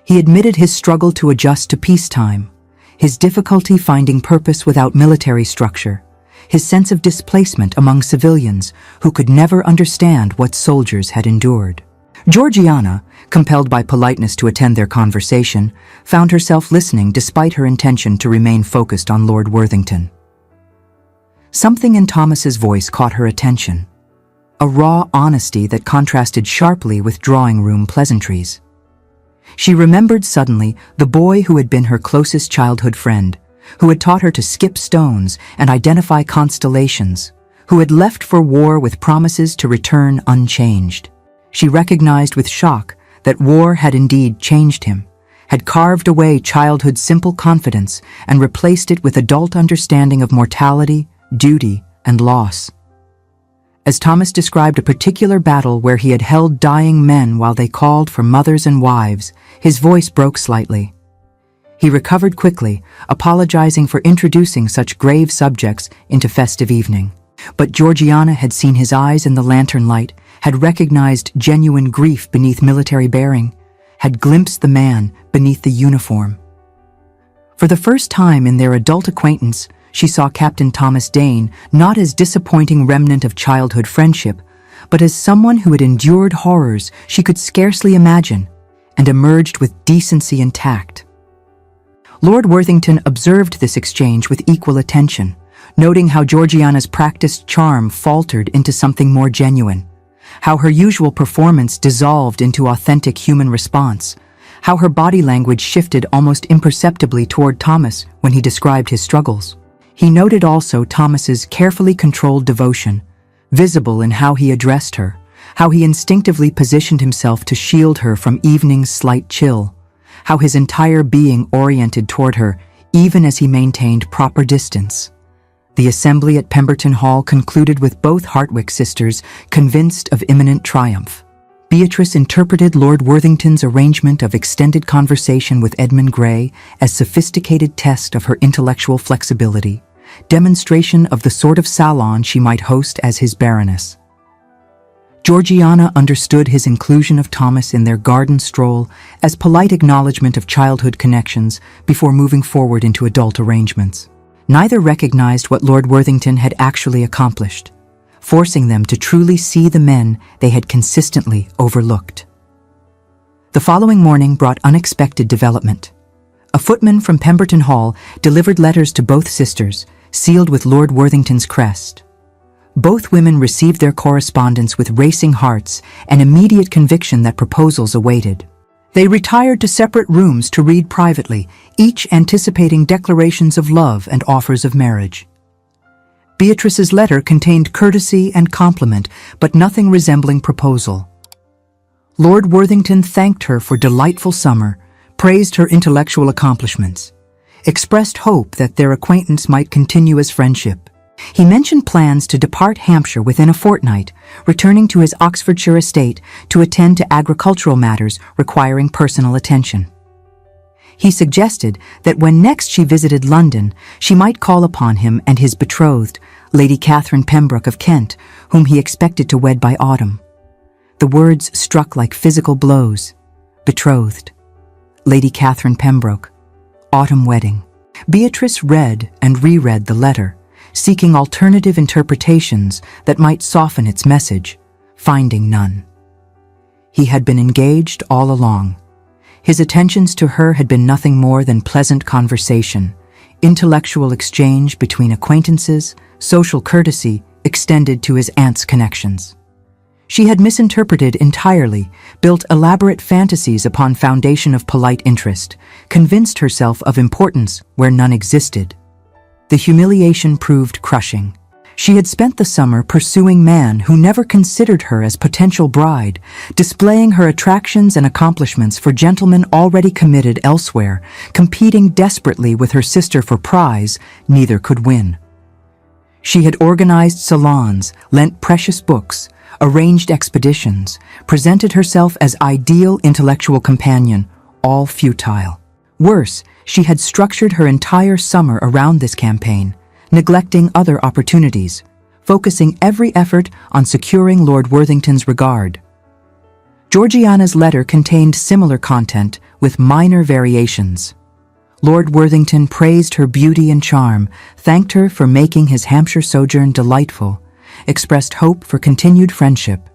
He admitted his struggle to adjust to peacetime, his difficulty finding purpose without military structure, his sense of displacement among civilians who could never understand what soldiers had endured. Georgiana, compelled by politeness to attend their conversation, found herself listening despite her intention to remain focused on Lord Worthington. Something in Thomas's voice caught her attention, a raw honesty that contrasted sharply with drawing-room pleasantries. She remembered suddenly the boy who had been her closest childhood friend, who had taught her to skip stones and identify constellations, who had left for war with promises to return unchanged. She recognized with shock that war had indeed changed him, had carved away childhood's simple confidence and replaced it with adult understanding of mortality, duty, and loss. As Thomas described a particular battle where he had held dying men while they called for mothers and wives, his voice broke slightly. He recovered quickly, apologizing for introducing such grave subjects into festive evening. But Georgiana had seen his eyes in the lantern light, had recognized genuine grief beneath military bearing, had glimpsed the man beneath the uniform. For the first time in their adult acquaintance, she saw Captain Thomas Dane not as disappointing remnant of childhood friendship, but as someone who had endured horrors she could scarcely imagine and emerged with decency and tact. Lord Worthington observed this exchange with equal attention, noting how Georgiana's practiced charm faltered into something more genuine, how her usual performance dissolved into authentic human response, how her body language shifted almost imperceptibly toward Thomas when he described his struggles. He noted also Thomas's carefully controlled devotion, visible in how he addressed her, how he instinctively positioned himself to shield her from evening's slight chill, how his entire being oriented toward her even as he maintained proper distance. The assembly at Pemberton Hall concluded with both Hartwick sisters convinced of imminent triumph. Beatrice interpreted Lord Worthington's arrangement of extended conversation with Edmund Grey as sophisticated test of her intellectual flexibility, demonstration of the sort of salon she might host as his Baroness. Georgiana understood his inclusion of Thomas in their garden stroll as polite acknowledgement of childhood connections before moving forward into adult arrangements. Neither recognized what Lord Worthington had actually accomplished, forcing them to truly see the men they had consistently overlooked. The following morning brought unexpected development. A footman from Pemberton Hall delivered letters to both sisters, sealed with Lord Worthington's crest. Both women received their correspondence with racing hearts and immediate conviction that proposals awaited. They retired to separate rooms to read privately, each anticipating declarations of love and offers of marriage. Beatrice's letter contained courtesy and compliment, but nothing resembling proposal. Lord Worthington thanked her for delightful summer, praised her intellectual accomplishments, expressed hope that their acquaintance might continue as friendship. He mentioned plans to depart Hampshire within a fortnight, returning to his Oxfordshire estate to attend to agricultural matters requiring personal attention. He suggested that when next she visited London, she might call upon him and his betrothed, Lady Catherine Pembroke of Kent, whom he expected to wed by autumn. The words struck like physical blows. Betrothed. Lady Catherine Pembroke. Autumn wedding. Beatrice read and reread the letter, seeking alternative interpretations that might soften its message, finding none. He had been engaged all along. His attentions to her had been nothing more than pleasant conversation, intellectual exchange between acquaintances, social courtesy extended to his aunt's connections. She had misinterpreted entirely, built elaborate fantasies upon foundation of polite interest, convinced herself of importance where none existed. The humiliation proved crushing. She had spent the summer pursuing man who never considered her as potential bride, displaying her attractions and accomplishments for gentlemen already committed elsewhere, competing desperately with her sister for prize neither could win. She had organized salons, lent precious books, arranged expeditions, presented herself as ideal intellectual companion, all futile. Worse, she had structured her entire summer around this campaign, neglecting other opportunities, focusing every effort on securing Lord Worthington's regard. Georgiana's letter contained similar content with minor variations. Lord Worthington praised her beauty and charm, thanked her for making his Hampshire sojourn delightful, expressed hope for continued friendship.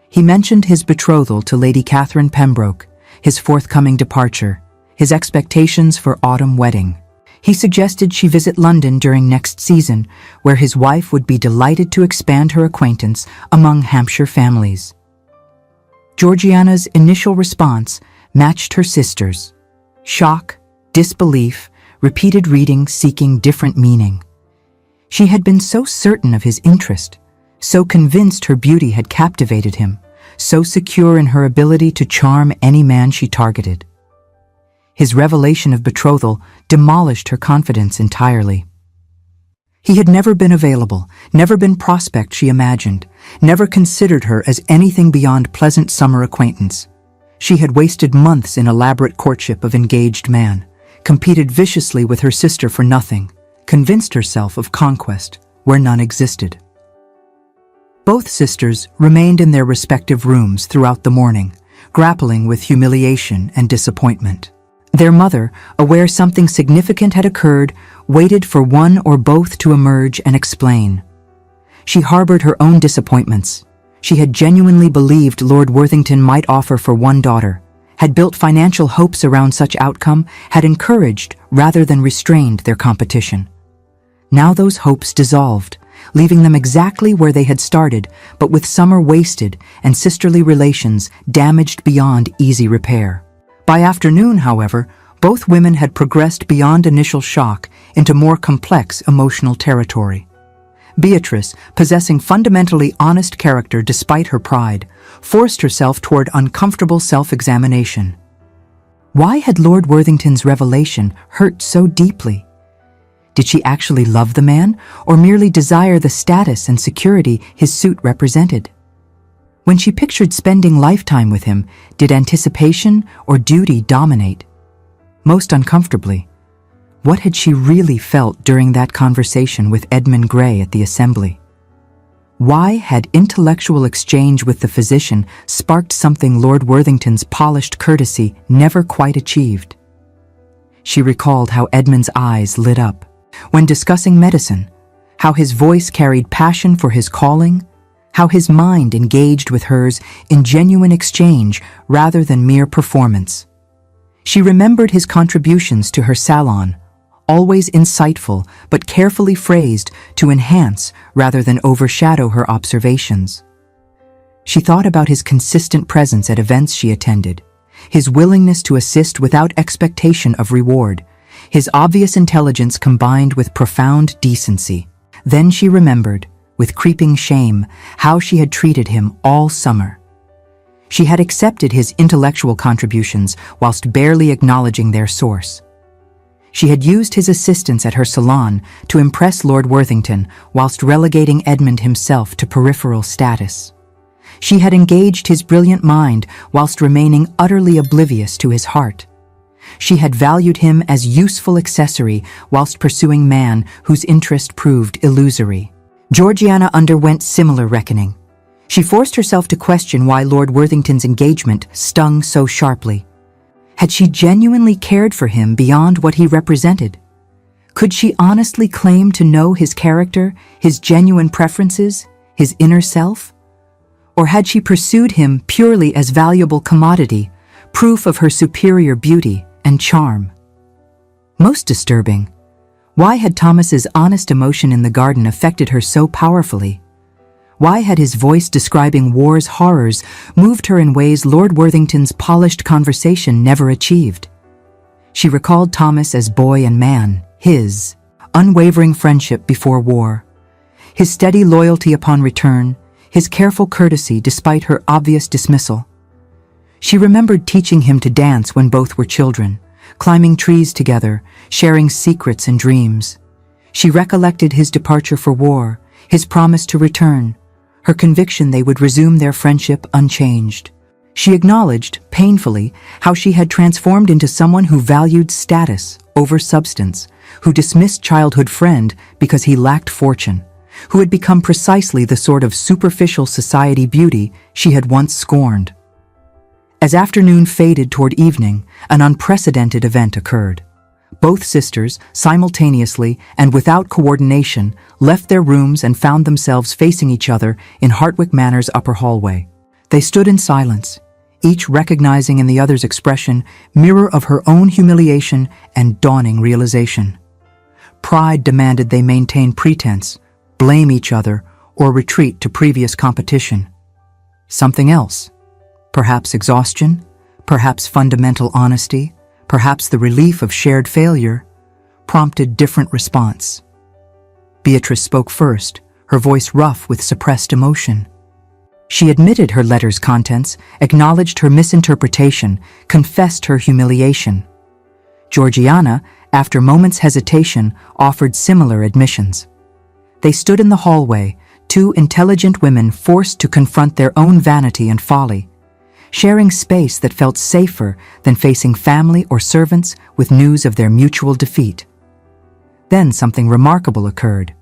He mentioned his betrothal to Lady Catherine Pembroke, his forthcoming departure, his expectations for autumn wedding. He suggested she visit London during next season, where his wife would be delighted to expand her acquaintance among Hampshire families. Georgiana's initial response matched her sister's. Shock, disbelief, repeated reading seeking different meaning. She had been so certain of his interest, so convinced her beauty had captivated him, so secure in her ability to charm any man she targeted. His revelation of betrothal demolished her confidence entirely. He had never been available, never been prospect she imagined, never considered her as anything beyond pleasant summer acquaintance. She had wasted months in elaborate courtship of engaged man, competed viciously with her sister for nothing, convinced herself of conquest where none existed. Both sisters remained in their respective rooms throughout the morning, grappling with humiliation and disappointment. Their mother, aware something significant had occurred, waited for one or both to emerge and explain. She harbored her own disappointments. She had genuinely believed Lord Worthington might offer for one daughter, had built financial hopes around such outcome, had encouraged rather than restrained their competition. Now those hopes dissolved, leaving them exactly where they had started, but with summer wasted and sisterly relations damaged beyond easy repair. By afternoon, however, both women had progressed beyond initial shock into more complex emotional territory. Beatrice, possessing fundamentally honest character despite her pride, forced herself toward uncomfortable self-examination. Why had Lord Worthington's revelation hurt so deeply? Did she actually love the man, or merely desire the status and security his suit represented? When she pictured spending lifetime with him, did anticipation or duty dominate? Most uncomfortably, what had she really felt during that conversation with Edmund Gray at the assembly? Why had intellectual exchange with the physician sparked something Lord Worthington's polished courtesy never quite achieved? She recalled how Edmund's eyes lit up when discussing medicine, how his voice carried passion for his calling, how his mind engaged with hers in genuine exchange rather than mere performance. She remembered his contributions to her salon, always insightful but carefully phrased to enhance rather than overshadow her observations. She thought about his consistent presence at events she attended, his willingness to assist without expectation of reward, his obvious intelligence combined with profound decency. Then she remembered, with creeping shame, how she had treated him all summer. She had accepted his intellectual contributions whilst barely acknowledging their source. She had used his assistance at her salon to impress Lord Worthington whilst relegating Edmund himself to peripheral status. She had engaged his brilliant mind whilst remaining utterly oblivious to his heart. She had valued him as useful accessory whilst pursuing man whose interest proved illusory. Georgiana underwent similar reckoning. She forced herself to question why Lord Worthington's engagement stung so sharply. Had she genuinely cared for him beyond what he represented? Could she honestly claim to know his character, his genuine preferences, his inner self? Or had she pursued him purely as valuable commodity, proof of her superior beauty and charm? Most disturbing, why had Thomas's honest emotion in the garden affected her so powerfully? Why had his voice describing war's horrors moved her in ways Lord Worthington's polished conversation never achieved? She recalled Thomas as boy and man, his unwavering friendship before war, his steady loyalty upon return, his careful courtesy despite her obvious dismissal. She remembered teaching him to dance when both were children, climbing trees together, sharing secrets and dreams. She recollected his departure for war, his promise to return, her conviction they would resume their friendship unchanged. She acknowledged, painfully, how she had transformed into someone who valued status over substance, who dismissed childhood friend because he lacked fortune, who had become precisely the sort of superficial society beauty she had once scorned. As afternoon faded toward evening, an unprecedented event occurred. Both sisters, simultaneously and without coordination, left their rooms and found themselves facing each other in Hartwick Manor's upper hallway. They stood in silence, each recognizing in the other's expression mirror of her own humiliation and dawning realization. Pride demanded they maintain pretense, blame each other, or retreat to previous competition. Something else. Perhaps exhaustion, perhaps fundamental honesty, perhaps the relief of shared failure, prompted different response. Beatrice spoke first, her voice rough with suppressed emotion. She admitted her letter's contents, acknowledged her misinterpretation, confessed her humiliation. Georgiana, after moments' hesitation, offered similar admissions. They stood in the hallway, two intelligent women forced to confront their own vanity and folly, sharing space that felt safer than facing family or servants with news of their mutual defeat. Then something remarkable occurred.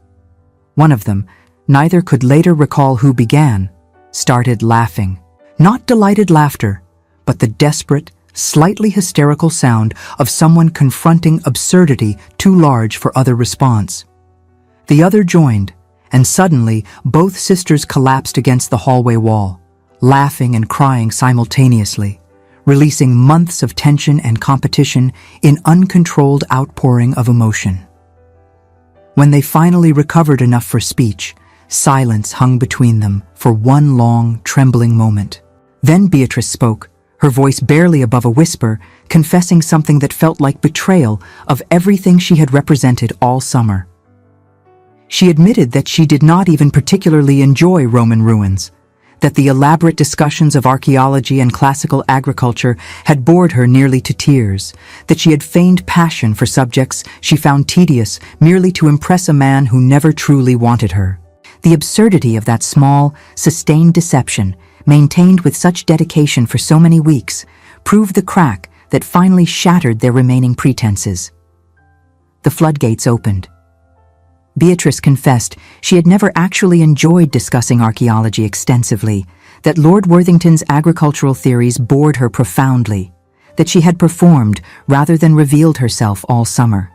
One of them, neither could later recall who began, started laughing. Not delighted laughter, but the desperate, slightly hysterical sound of someone confronting absurdity too large for other response. The other joined, and suddenly both sisters collapsed against the hallway wall, laughing and crying simultaneously, releasing months of tension and competition in uncontrolled outpouring of emotion. When they finally recovered enough for speech, silence hung between them for one long, trembling moment. Then Beatrice spoke, her voice barely above a whisper, confessing something that felt like betrayal of everything she had represented all summer. She admitted that she did not even particularly enjoy Roman ruins, that the elaborate discussions of archaeology and classical agriculture had bored her nearly to tears, that she had feigned passion for subjects she found tedious merely to impress a man who never truly wanted her. The absurdity of that small, sustained deception, maintained with such dedication for so many weeks, proved the crack that finally shattered their remaining pretenses. The floodgates opened. Beatrice confessed she had never actually enjoyed discussing archaeology extensively, that Lord Worthington's agricultural theories bored her profoundly, that she had performed rather than revealed herself all summer.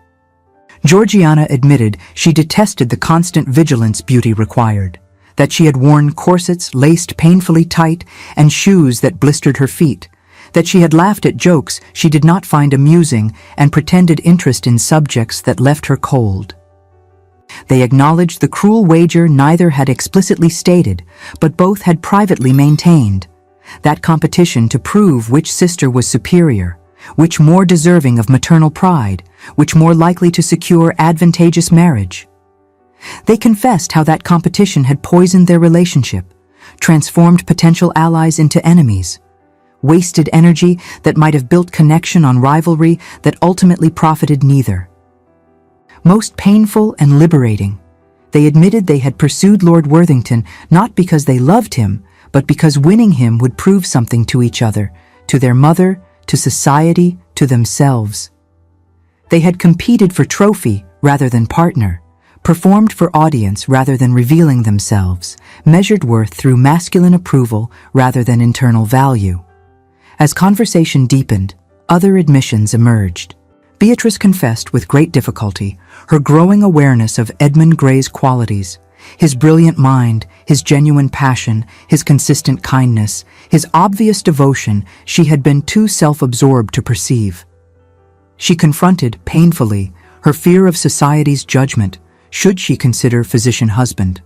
Georgiana admitted she detested the constant vigilance beauty required, that she had worn corsets laced painfully tight and shoes that blistered her feet, that she had laughed at jokes she did not find amusing and pretended interest in subjects that left her cold. They acknowledged the cruel wager neither had explicitly stated, but both had privately maintained, that competition to prove which sister was superior, which more deserving of maternal pride, which more likely to secure advantageous marriage. They confessed how that competition had poisoned their relationship, transformed potential allies into enemies, wasted energy that might have built connection on rivalry that ultimately profited neither. Most painful and liberating, they admitted they had pursued Lord Worthington not because they loved him, but because winning him would prove something to each other, to their mother, to society, to themselves. They had competed for trophy rather than partner, performed for audience rather than revealing themselves, measured worth through masculine approval rather than internal value. As conversation deepened, other admissions emerged. Beatrice confessed with great difficulty her growing awareness of Edmund Gray's qualities, his brilliant mind, his genuine passion, his consistent kindness, his obvious devotion she had been too self-absorbed to perceive. She confronted, painfully, her fear of society's judgment, should she consider physician husband,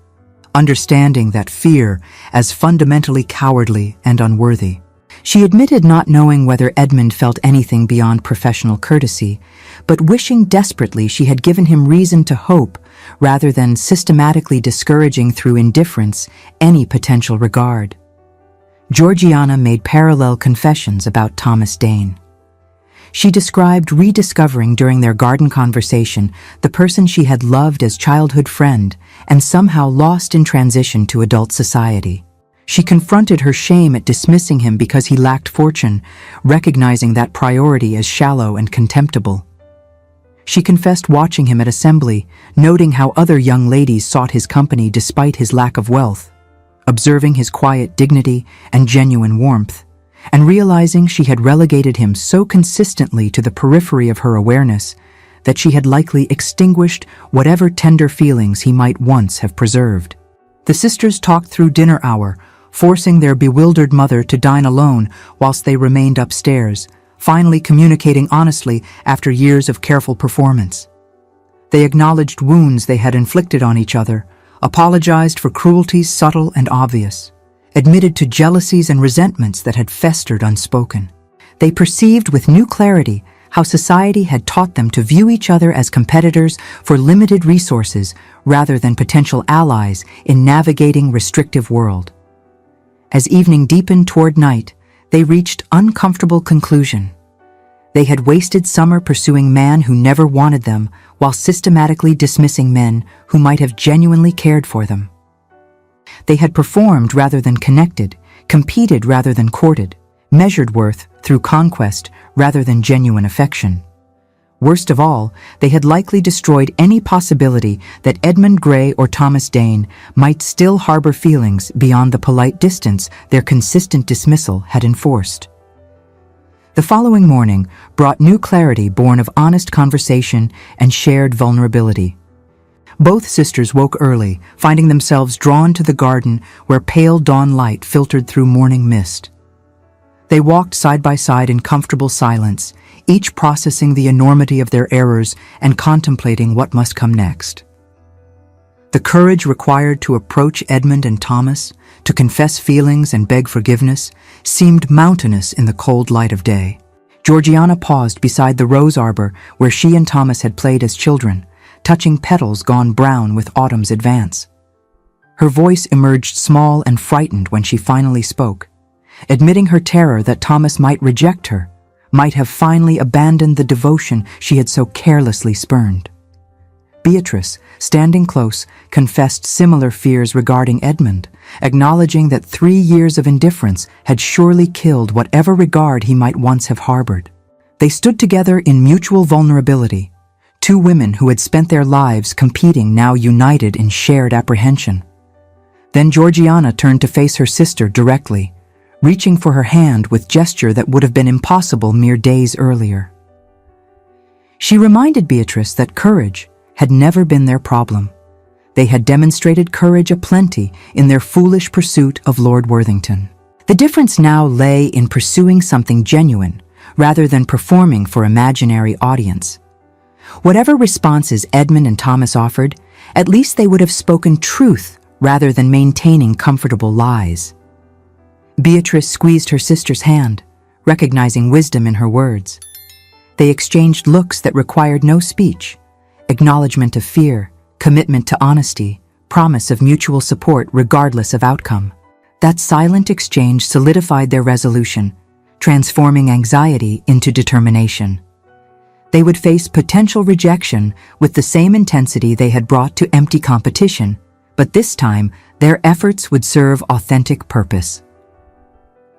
understanding that fear as fundamentally cowardly and unworthy. She admitted not knowing whether Edmund felt anything beyond professional courtesy, but wishing desperately she had given him reason to hope, rather than systematically discouraging through indifference any potential regard. Georgiana made parallel confessions about Thomas Dane. She described rediscovering during their garden conversation the person she had loved as childhood friend and somehow lost in transition to adult society. She confronted her shame at dismissing him because he lacked fortune, recognizing that priority as shallow and contemptible. She confessed watching him at assembly, noting how other young ladies sought his company despite his lack of wealth, observing his quiet dignity and genuine warmth, and realizing she had relegated him so consistently to the periphery of her awareness that she had likely extinguished whatever tender feelings he might once have preserved. The sisters talked through dinner hour, forcing their bewildered mother to dine alone whilst they remained upstairs, finally communicating honestly after years of careful performance. They acknowledged wounds they had inflicted on each other, apologized for cruelties subtle and obvious, admitted to jealousies and resentments that had festered unspoken. They perceived with new clarity how society had taught them to view each other as competitors for limited resources rather than potential allies in navigating restrictive world. As evening deepened toward night, they reached uncomfortable conclusion. They had wasted summer pursuing man who never wanted them while systematically dismissing men who might have genuinely cared for them. They had performed rather than connected, competed rather than courted, measured worth through conquest rather than genuine affection. Worst of all, they had likely destroyed any possibility that Edmund Gray or Thomas Dane might still harbor feelings beyond the polite distance their consistent dismissal had enforced. The following morning brought new clarity born of honest conversation and shared vulnerability. Both sisters woke early, finding themselves drawn to the garden where pale dawn light filtered through morning mist. They walked side by side in comfortable silence, each processing the enormity of their errors and contemplating what must come next. The courage required to approach Edmund and Thomas, to confess feelings and beg forgiveness, seemed mountainous in the cold light of day. Georgiana paused beside the rose arbor where she and Thomas had played as children, touching petals gone brown with autumn's advance. Her voice emerged small and frightened when she finally spoke, admitting her terror that Thomas might reject her, might have finally abandoned the devotion she had so carelessly spurned. Beatrice, standing close, confessed similar fears regarding Edmund, acknowledging that 3 years of indifference had surely killed whatever regard he might once have harbored. They stood together in mutual vulnerability, two women who had spent their lives competing now united in shared apprehension. Then Georgiana turned to face her sister directly, reaching for her hand with gesture that would have been impossible mere days earlier. She reminded Beatrice that courage had never been their problem. They had demonstrated courage aplenty in their foolish pursuit of Lord Worthington. The difference now lay in pursuing something genuine, rather than performing for imaginary audience. Whatever responses Edmund and Thomas offered, at least they would have spoken truth rather than maintaining comfortable lies. Beatrice squeezed her sister's hand, recognizing wisdom in her words. They exchanged looks that required no speech, acknowledgement of fear, commitment to honesty, promise of mutual support regardless of outcome. That silent exchange solidified their resolution, transforming anxiety into determination. They would face potential rejection with the same intensity they had brought to empty competition, but this time their efforts would serve authentic purpose.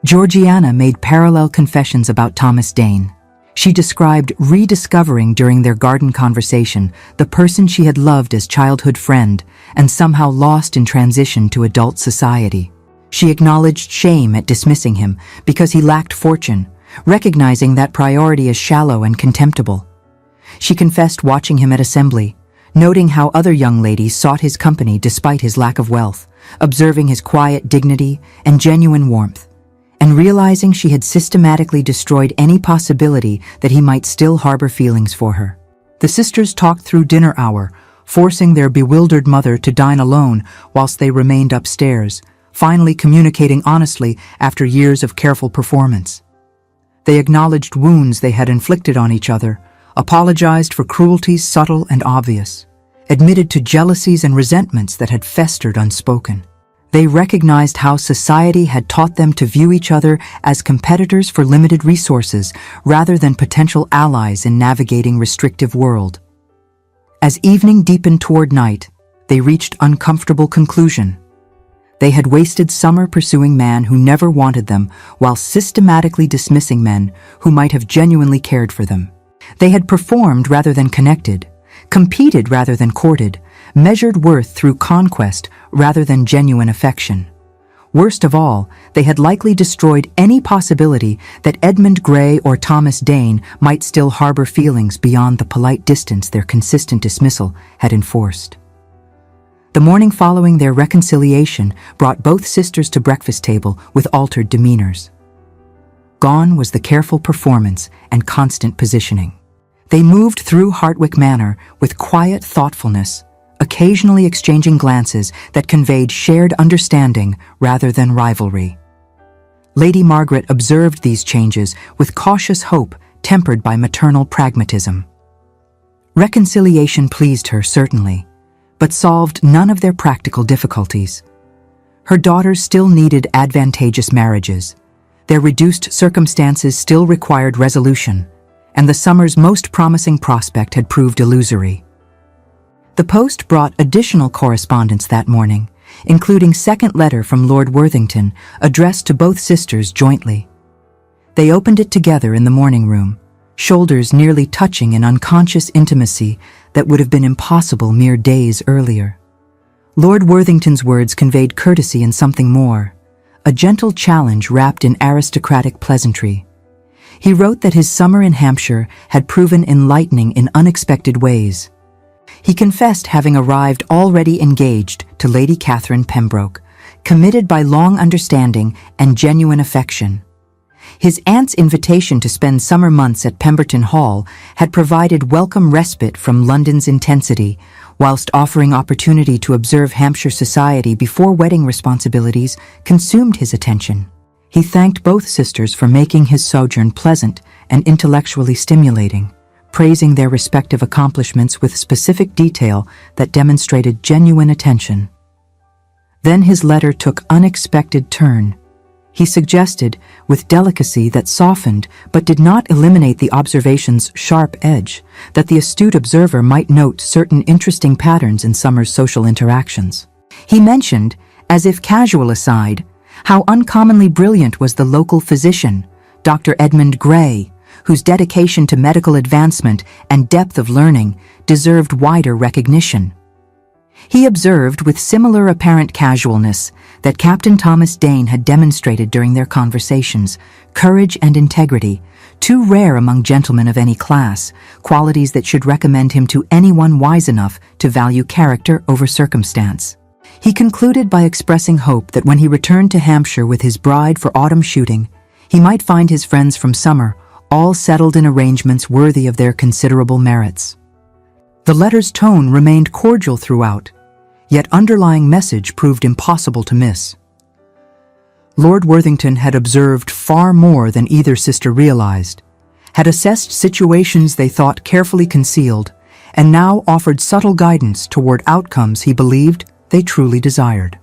Georgiana made parallel confessions about Thomas Dane. She described rediscovering during their garden conversation the person she had loved as childhood friend and somehow lost in transition to adult society. She acknowledged shame at dismissing him because he lacked fortune, recognizing that priority as shallow and contemptible. She confessed watching him at assembly, noting how other young ladies sought his company despite his lack of wealth, observing his quiet dignity and genuine warmth, and realizing she had systematically destroyed any possibility that he might still harbor feelings for her. The sisters talked through dinner hour, forcing their bewildered mother to dine alone whilst they remained upstairs, finally communicating honestly after years of careful performance. They acknowledged wounds they had inflicted on each other, apologized for cruelties subtle and obvious, admitted to jealousies and resentments that had festered unspoken. They recognized how society had taught them to view each other as competitors for limited resources rather than potential allies in navigating restrictive world. As evening deepened toward night, they reached uncomfortable conclusion. They had wasted summer pursuing man who never wanted them while systematically dismissing men who might have genuinely cared for them. They had performed rather than connected, competed rather than courted, measured worth through conquest rather than genuine affection. Worst of all, they had likely destroyed any possibility that Edmund Gray or Thomas Dane might still harbor feelings beyond the polite distance their consistent dismissal had enforced. The morning following their reconciliation brought both sisters to breakfast table with altered demeanors. Gone was the careful performance and constant positioning. They moved through Hartwick Manor with quiet thoughtfulness, occasionally exchanging glances that conveyed shared understanding rather than rivalry. Lady Margaret observed these changes with cautious hope tempered by maternal pragmatism. Reconciliation pleased her, certainly, but solved none of their practical difficulties. Her daughters still needed advantageous marriages. Their reduced circumstances still required resolution, and the summer's most promising prospect had proved illusory. The post brought additional correspondence that morning, including second letter from Lord Worthington addressed to both sisters jointly. They opened it together in the morning room, shoulders nearly touching in unconscious intimacy that would have been impossible mere days earlier. Lord Worthington's words conveyed courtesy and something more, a gentle challenge wrapped in aristocratic pleasantry. He wrote that his summer in Hampshire had proven enlightening in unexpected ways. He confessed having arrived already engaged to Lady Catherine Pembroke, committed by long understanding and genuine affection. His aunt's invitation to spend summer months at Pemberton Hall had provided welcome respite from London's intensity, whilst offering opportunity to observe Hampshire society before wedding responsibilities consumed his attention. He thanked both sisters for making his sojourn pleasant and intellectually stimulating, praising their respective accomplishments with specific detail that demonstrated genuine attention. Then his letter took unexpected turn. He suggested, with delicacy that softened but did not eliminate the observation's sharp edge, that the astute observer might note certain interesting patterns in Summer's social interactions. He mentioned, as if casual aside, how uncommonly brilliant was the local physician, Dr. Edmund Gray, whose dedication to medical advancement and depth of learning deserved wider recognition. He observed with similar apparent casualness that Captain Thomas Dane had demonstrated during their conversations courage and integrity, too rare among gentlemen of any class, qualities that should recommend him to anyone wise enough to value character over circumstance. He concluded by expressing hope that when he returned to Hampshire with his bride for autumn shooting, he might find his friends from summer all settled in arrangements worthy of their considerable merits. The letter's tone remained cordial throughout, yet underlying message proved impossible to miss. Lord Worthington had observed far more than either sister realized, had assessed situations they thought carefully concealed, and now offered subtle guidance toward outcomes he believed they truly desired.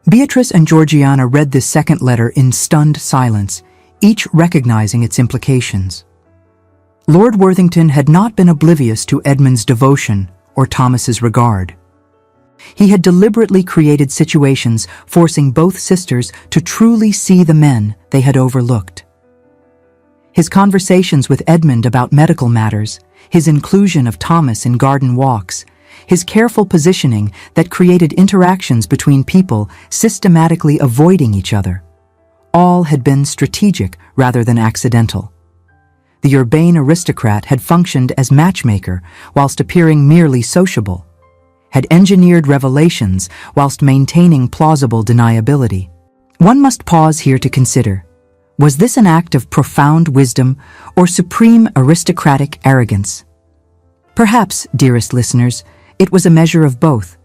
Beatrice and Georgiana read this second letter in stunned silence, each recognizing its implications. Lord Worthington had not been oblivious to Edmund's devotion or Thomas's regard. He had deliberately created situations forcing both sisters to truly see the men they had overlooked. His conversations with Edmund about medical matters, his inclusion of Thomas in garden walks, his careful positioning that created interactions between people systematically avoiding each other, all had been strategic rather than accidental. The urbane aristocrat had functioned as matchmaker whilst appearing merely sociable, had engineered revelations whilst maintaining plausible deniability. One must pause here to consider, was this an act of profound wisdom or supreme aristocratic arrogance? Perhaps, dearest listeners, it was a measure of both.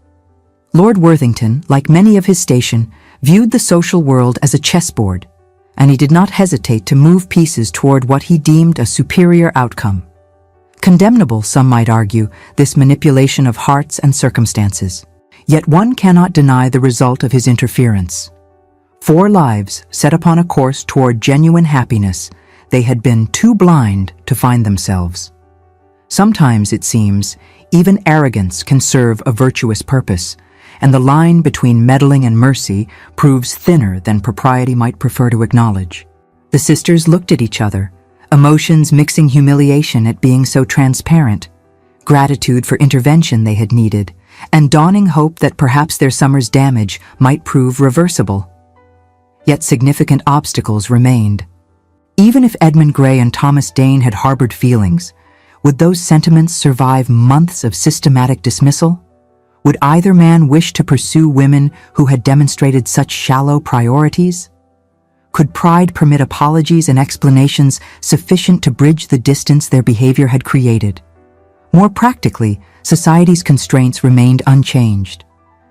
Lord Worthington, like many of his station, viewed the social world as a chessboard, and he did not hesitate to move pieces toward what he deemed a superior outcome. Condemnable, some might argue, this manipulation of hearts and circumstances. Yet one cannot deny the result of his interference. 4 lives set upon a course toward genuine happiness, they had been too blind to find themselves. Sometimes, it seems, even arrogance can serve a virtuous purpose, and the line between meddling and mercy proves thinner than propriety might prefer to acknowledge. The sisters looked at each other, emotions mixing humiliation at being so transparent, gratitude for intervention they had needed, and dawning hope that perhaps their summer's damage might prove reversible. Yet significant obstacles remained. Even if Edmund Gray and Thomas Dane had harbored feelings, would those sentiments survive months of systematic dismissal? Would either man wish to pursue women who had demonstrated such shallow priorities? Could pride permit apologies and explanations sufficient to bridge the distance their behavior had created? More practically, society's constraints remained unchanged.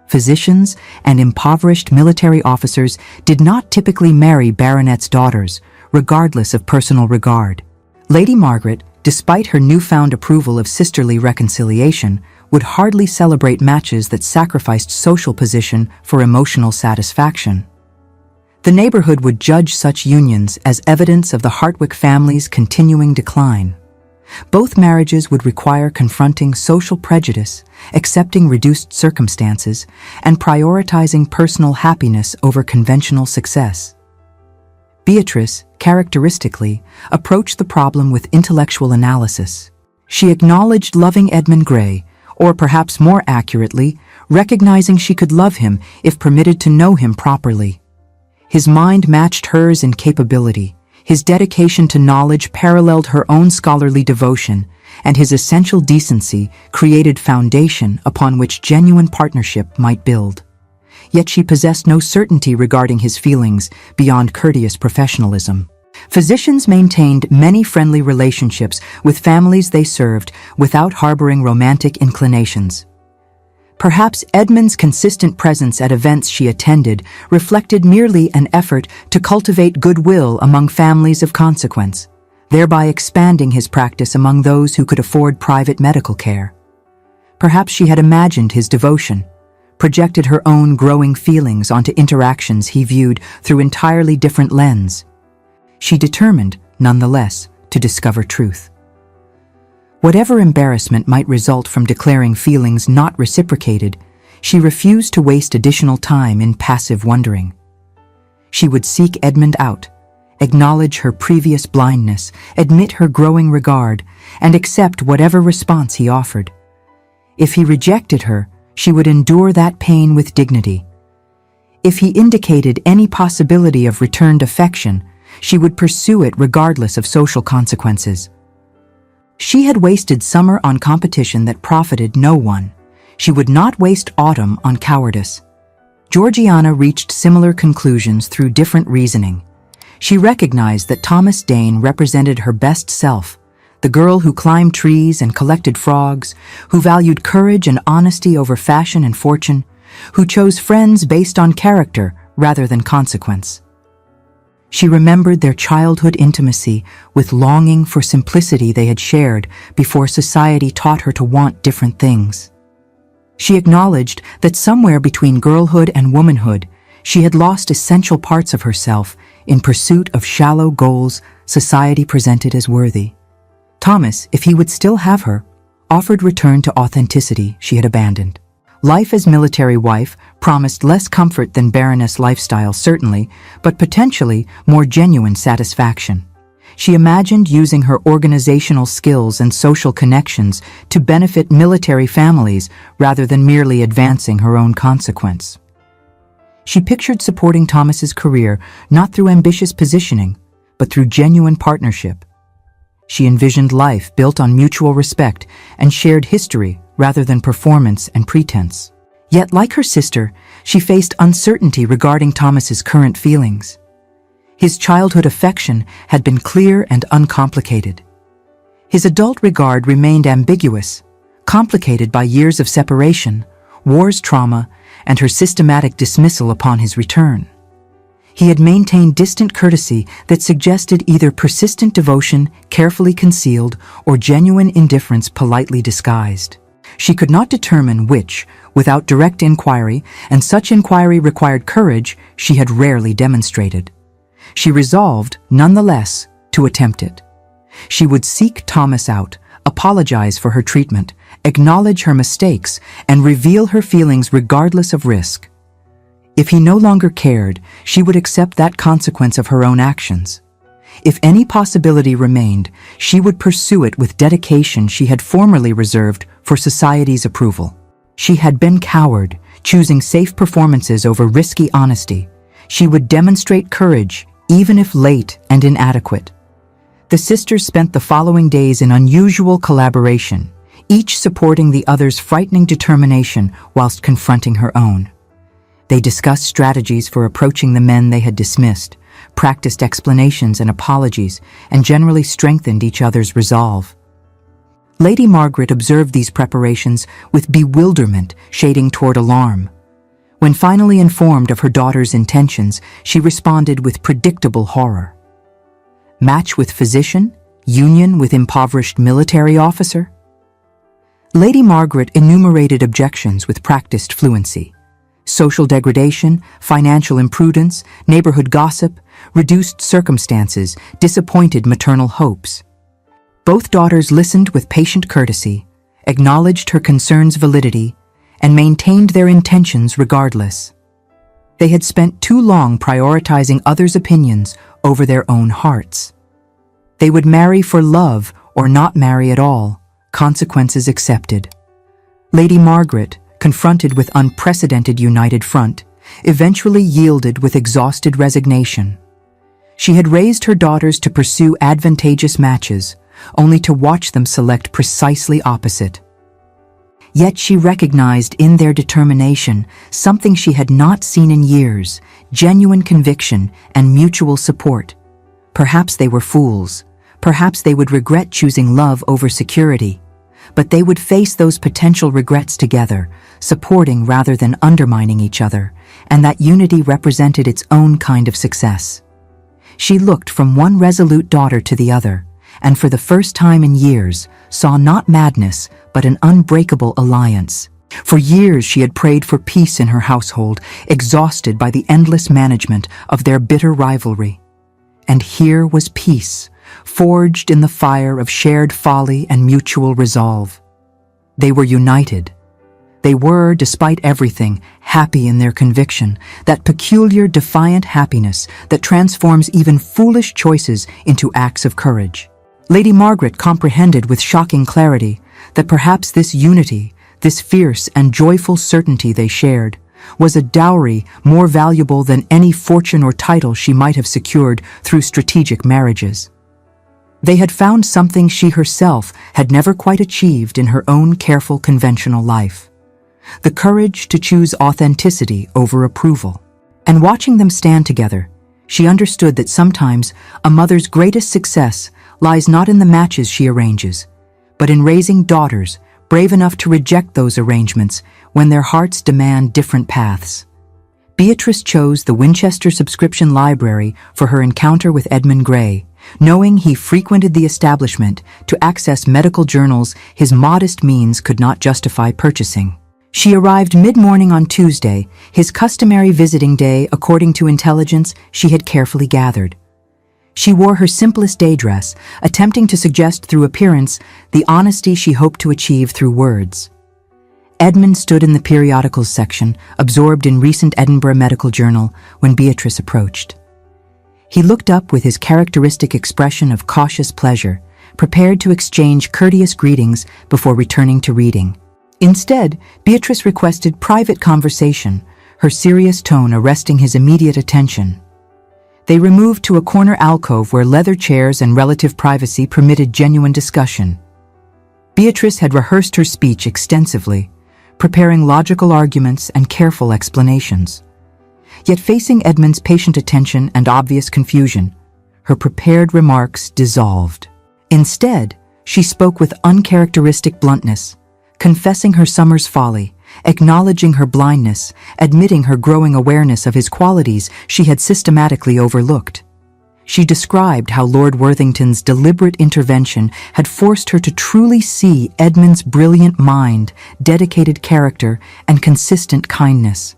Physicians and impoverished military officers did not typically marry baronets' daughters, regardless of personal regard. Lady Margaret, despite her newfound approval of sisterly reconciliation, would hardly celebrate matches that sacrificed social position for emotional satisfaction. The neighborhood would judge such unions as evidence of the Hartwick family's continuing decline. Both marriages would require confronting social prejudice, accepting reduced circumstances, and prioritizing personal happiness over conventional success. Beatrice, characteristically, approached the problem with intellectual analysis. She acknowledged loving Edmund Grey, or perhaps more accurately, recognizing she could love him if permitted to know him properly. His mind matched hers in capability, his dedication to knowledge paralleled her own scholarly devotion, and his essential decency created foundation upon which genuine partnership might build. Yet she possessed no certainty regarding his feelings beyond courteous professionalism. Physicians maintained many friendly relationships with families they served without harboring romantic inclinations. Perhaps Edmund's consistent presence at events she attended reflected merely an effort to cultivate goodwill among families of consequence, thereby expanding his practice among those who could afford private medical care. Perhaps she had imagined his devotion, projected her own growing feelings onto interactions he viewed through entirely different lens. She determined, nonetheless, to discover truth. Whatever embarrassment might result from declaring feelings not reciprocated, she refused to waste additional time in passive wondering. She would seek Edmund out, acknowledge her previous blindness, admit her growing regard, and accept whatever response he offered. If he rejected her, she would endure that pain with dignity. If he indicated any possibility of returned affection, she would pursue it regardless of social consequences. She had wasted summer on competition that profited no one. She would not waste autumn on cowardice. Georgiana reached similar conclusions through different reasoning. She recognized that Thomas Dane represented her best self, the girl who climbed trees and collected frogs, who valued courage and honesty over fashion and fortune, who chose friends based on character rather than consequence. She remembered their childhood intimacy with longing for simplicity they had shared before society taught her to want different things. She acknowledged that somewhere between girlhood and womanhood, she had lost essential parts of herself in pursuit of shallow goals society presented as worthy. Thomas, if he would still have her, offered return to authenticity she had abandoned. Life as military wife promised less comfort than Baroness lifestyle, certainly, but potentially more genuine satisfaction. She imagined using her organizational skills and social connections to benefit military families rather than merely advancing her own consequence. She pictured supporting Thomas's career not through ambitious positioning, but through genuine partnership. She envisioned life built on mutual respect and shared history rather than performance and pretense. Yet, like her sister, she faced uncertainty regarding Thomas's current feelings. His childhood affection had been clear and uncomplicated. His adult regard remained ambiguous, complicated by years of separation, war's trauma, and her systematic dismissal upon his return. He had maintained distant courtesy that suggested either persistent devotion, carefully concealed, or genuine indifference politely disguised. She could not determine which, without direct inquiry, and such inquiry required courage she had rarely demonstrated. She resolved, nonetheless, to attempt it. She would seek Thomas out, apologize for her treatment, acknowledge her mistakes, and reveal her feelings regardless of risk. If he no longer cared, she would accept that consequence of her own actions. If any possibility remained, she would pursue it with dedication she had formerly reserved for society's approval. She had been coward, choosing safe performances over risky honesty. She would demonstrate courage, even if late and inadequate. The sisters spent the following days in unusual collaboration, each supporting the other's frightening determination whilst confronting her own. They discussed strategies for approaching the men they had dismissed, practiced explanations and apologies, and generally strengthened each other's resolve. Lady Margaret observed these preparations with bewilderment shading toward alarm. When finally informed of her daughter's intentions, she responded with predictable horror. Match with physician? Union with impoverished military officer? Lady Margaret enumerated objections with practiced fluency. Social degradation, financial imprudence, neighborhood gossip, reduced circumstances, disappointed maternal hopes. Both daughters listened with patient courtesy, acknowledged her concerns' validity, and maintained their intentions regardless. They had spent too long prioritizing others' opinions over their own hearts. They would marry for love or not marry at all, consequences accepted. Lady Margaret, confronted with unprecedented united front, eventually yielded with exhausted resignation. She had raised her daughters to pursue advantageous matches, only to watch them select precisely opposite. Yet she recognized in their determination something she had not seen in years: genuine conviction and mutual support. Perhaps they were fools. Perhaps they would regret choosing love over security. But they would face those potential regrets together, supporting rather than undermining each other, and that unity represented its own kind of success. She looked from one resolute daughter to the other, and for the first time in years, saw not madness, but an unbreakable alliance. For years she had prayed for peace in her household, exhausted by the endless management of their bitter rivalry. And here was peace, forged in the fire of shared folly and mutual resolve. They were united. They were, despite everything, happy in their conviction, that peculiar, defiant happiness that transforms even foolish choices into acts of courage. Lady Margaret comprehended with shocking clarity that perhaps this unity, this fierce and joyful certainty they shared, was a dowry more valuable than any fortune or title she might have secured through strategic marriages. They had found something she herself had never quite achieved in her own careful conventional life: the courage to choose authenticity over approval. And watching them stand together, she understood that sometimes a mother's greatest success lies not in the matches she arranges, but in raising daughters brave enough to reject those arrangements when their hearts demand different paths. Beatrice chose the Winchester subscription library for her encounter with Edmund Gray, knowing he frequented the establishment to access medical journals his modest means could not justify purchasing. She arrived mid-morning on Tuesday, his customary visiting day according to intelligence she had carefully gathered. She wore her simplest day dress, attempting to suggest through appearance the honesty she hoped to achieve through words. Edmund stood in the periodicals section, absorbed in recent Edinburgh Medical Journal, when Beatrice approached. He looked up with his characteristic expression of cautious pleasure, prepared to exchange courteous greetings before returning to reading. Instead, Beatrice requested private conversation, her serious tone arresting his immediate attention. They removed to a corner alcove where leather chairs and relative privacy permitted genuine discussion. Beatrice had rehearsed her speech extensively, preparing logical arguments and careful explanations. Yet facing Edmund's patient attention and obvious confusion, her prepared remarks dissolved. Instead, she spoke with uncharacteristic bluntness, confessing her summer's folly, acknowledging her blindness, admitting her growing awareness of his qualities she had systematically overlooked. She described how Lord Worthington's deliberate intervention had forced her to truly see Edmund's brilliant mind, dedicated character, and consistent kindness.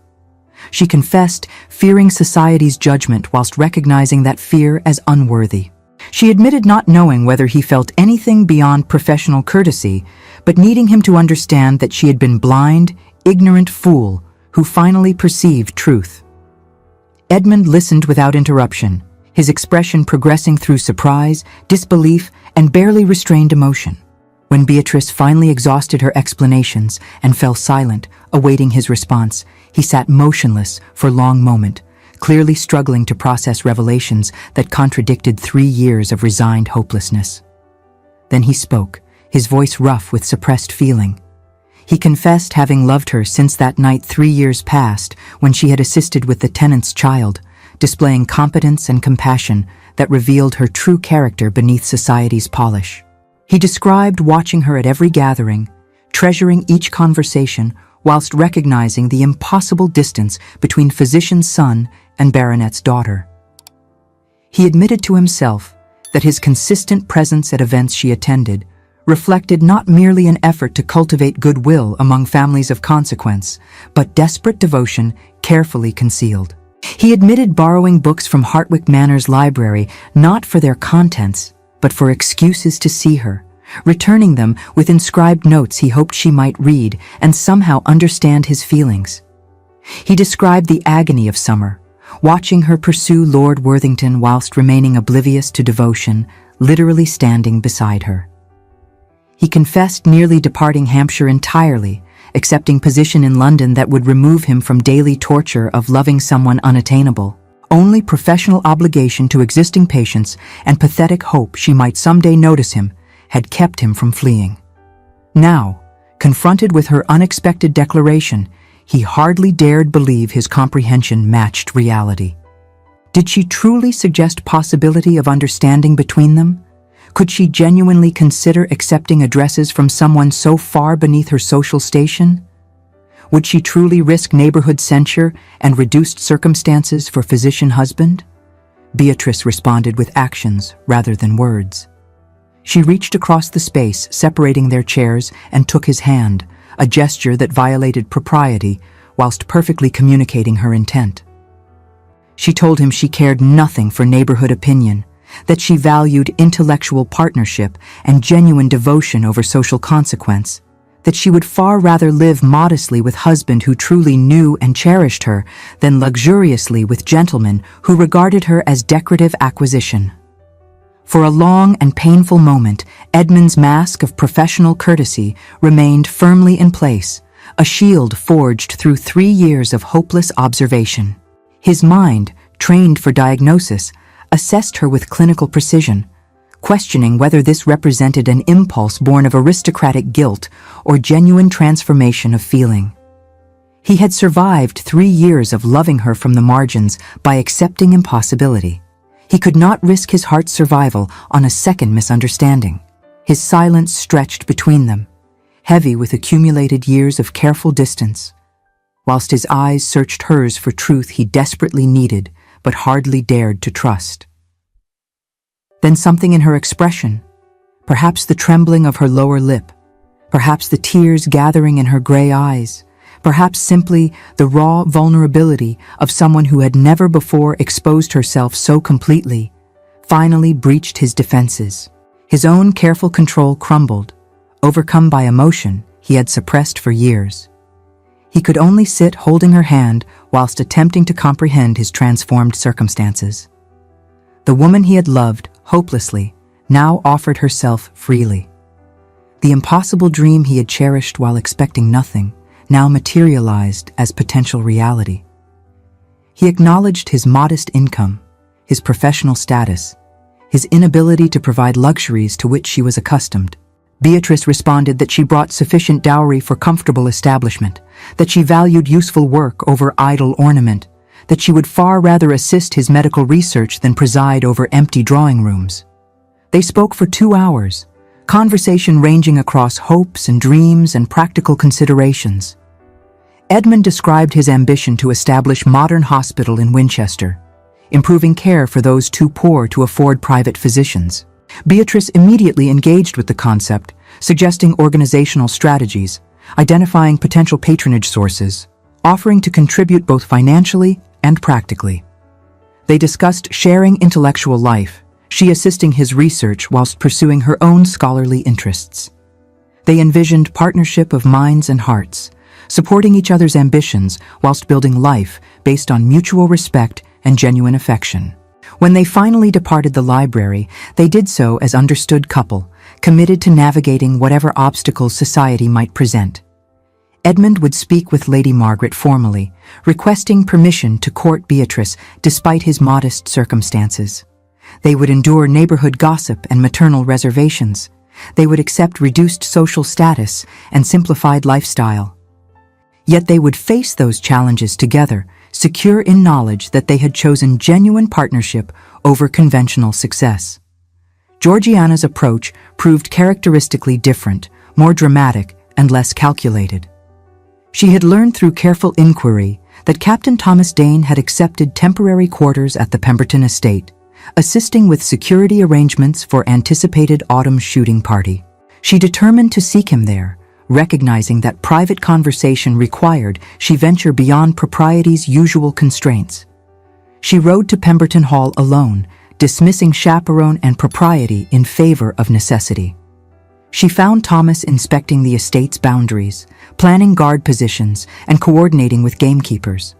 She confessed, fearing society's judgment whilst recognizing that fear as unworthy. She admitted not knowing whether he felt anything beyond professional courtesy, but needing him to understand that she had been blind, ignorant fool who finally perceived truth. Edmund listened without interruption, his expression progressing through surprise, disbelief, and barely restrained emotion. When Beatrice finally exhausted her explanations and fell silent, awaiting his response, he sat motionless for a long moment, clearly struggling to process revelations that contradicted 3 years of resigned hopelessness. Then he spoke, his voice rough with suppressed feeling. He confessed having loved her since that night 3 years past when she had assisted with the tenant's child, displaying competence and compassion that revealed her true character beneath society's polish. He described watching her at every gathering, treasuring each conversation whilst recognizing the impossible distance between physician's son and baronet's daughter. He admitted to himself that his consistent presence at events she attended reflected not merely an effort to cultivate goodwill among families of consequence, but desperate devotion carefully concealed. He admitted borrowing books from Hartwick Manor's library not for their contents, but for excuses to see her, returning them with inscribed notes he hoped she might read and somehow understand his feelings. He described the agony of Summer, watching her pursue Lord Worthington whilst remaining oblivious to devotion, literally standing beside her. He confessed nearly departing Hampshire entirely, accepting position in London that would remove him from daily torture of loving someone unattainable. Only professional obligation to existing patients and pathetic hope she might someday notice him had kept him from fleeing. Now, confronted with her unexpected declaration, he hardly dared believe his comprehension matched reality. Did she truly suggest possibility of understanding between them? Could she genuinely consider accepting addresses from someone so far beneath her social station? Would she truly risk neighborhood censure and reduced circumstances for physician husband? Beatrice responded with actions rather than words. She reached across the space separating their chairs and took his hand, a gesture that violated propriety whilst perfectly communicating her intent. She told him she cared nothing for neighborhood opinion, that she valued intellectual partnership and genuine devotion over social consequence, that she would far rather live modestly with husband who truly knew and cherished her than luxuriously with gentlemen who regarded her as decorative acquisition. For a long and painful moment, Edmund's mask of professional courtesy remained firmly in place, a shield forged through 3 years of hopeless observation. His mind, trained for diagnosis, assessed her with clinical precision, questioning whether this represented an impulse born of aristocratic guilt or genuine transformation of feeling. He had survived 3 years of loving her from the margins by accepting impossibility. He could not risk his heart's survival on a second misunderstanding. His silence stretched between them, heavy with accumulated years of careful distance, whilst his eyes searched hers for truth he desperately needed but hardly dared to trust. Then something in her expression, perhaps the trembling of her lower lip, perhaps the tears gathering in her gray eyes, perhaps simply the raw vulnerability of someone who had never before exposed herself so completely, finally breached his defenses. His own careful control crumbled, overcome by emotion he had suppressed for years. He could only sit holding her hand whilst attempting to comprehend his transformed circumstances. The woman he had loved hopelessly now offered herself freely. The impossible dream he had cherished while expecting nothing now materialized as potential reality. He acknowledged his modest income, his professional status, his inability to provide luxuries to which she was accustomed. Beatrice responded that she brought sufficient dowry for comfortable establishment, that she valued useful work over idle ornament, that she would far rather assist his medical research than preside over empty drawing rooms. They spoke for 2 hours, conversation ranging across hopes and dreams and practical considerations. Edmund described his ambition to establish modern hospital in Winchester, improving care for those too poor to afford private physicians. Beatrice immediately engaged with the concept, suggesting organizational strategies, identifying potential patronage sources, offering to contribute both financially and practically. They discussed sharing intellectual life, she assisting his research whilst pursuing her own scholarly interests. They envisioned partnership of minds and hearts, supporting each other's ambitions whilst building life based on mutual respect and genuine affection. When they finally departed the library, they did so as understood couple, committed to navigating whatever obstacles society might present. Edmund would speak with Lady Margaret formally, requesting permission to court Beatrice despite his modest circumstances. They would endure neighborhood gossip and maternal reservations. They would accept reduced social status and simplified lifestyle. Yet they would face those challenges together, secure in knowledge that they had chosen genuine partnership over conventional success. Georgiana's approach proved characteristically different, more dramatic, and less calculated. She had learned through careful inquiry that Captain Thomas Dane had accepted temporary quarters at the Pemberton estate, assisting with security arrangements for anticipated autumn shooting party. She determined to seek him there, recognizing that private conversation required she venture beyond propriety's usual constraints. She rode to Pemberton Hall alone, dismissing chaperone and propriety in favor of necessity. She found Thomas inspecting the estate's boundaries, planning guard positions, and coordinating with gamekeepers.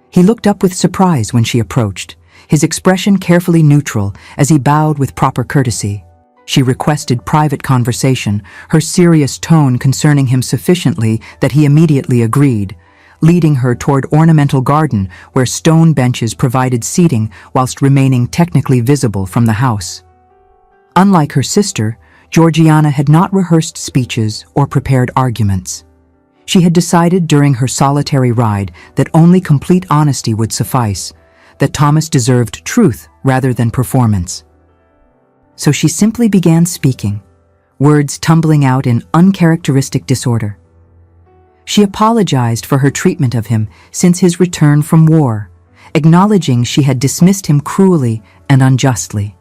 He looked up with surprise when she approached, his expression carefully neutral as he bowed with proper courtesy. She requested private conversation, her serious tone concerning him sufficiently that he immediately agreed, leading her toward ornamental garden where stone benches provided seating whilst remaining technically visible from the house. Unlike her sister, Georgiana had not rehearsed speeches or prepared arguments. She had decided during her solitary ride that only complete honesty would suffice, that Thomas deserved truth rather than performance. So she simply began speaking, words tumbling out in uncharacteristic disorder. She apologized for her treatment of him since his return from war, acknowledging she had dismissed him cruelly and unjustly.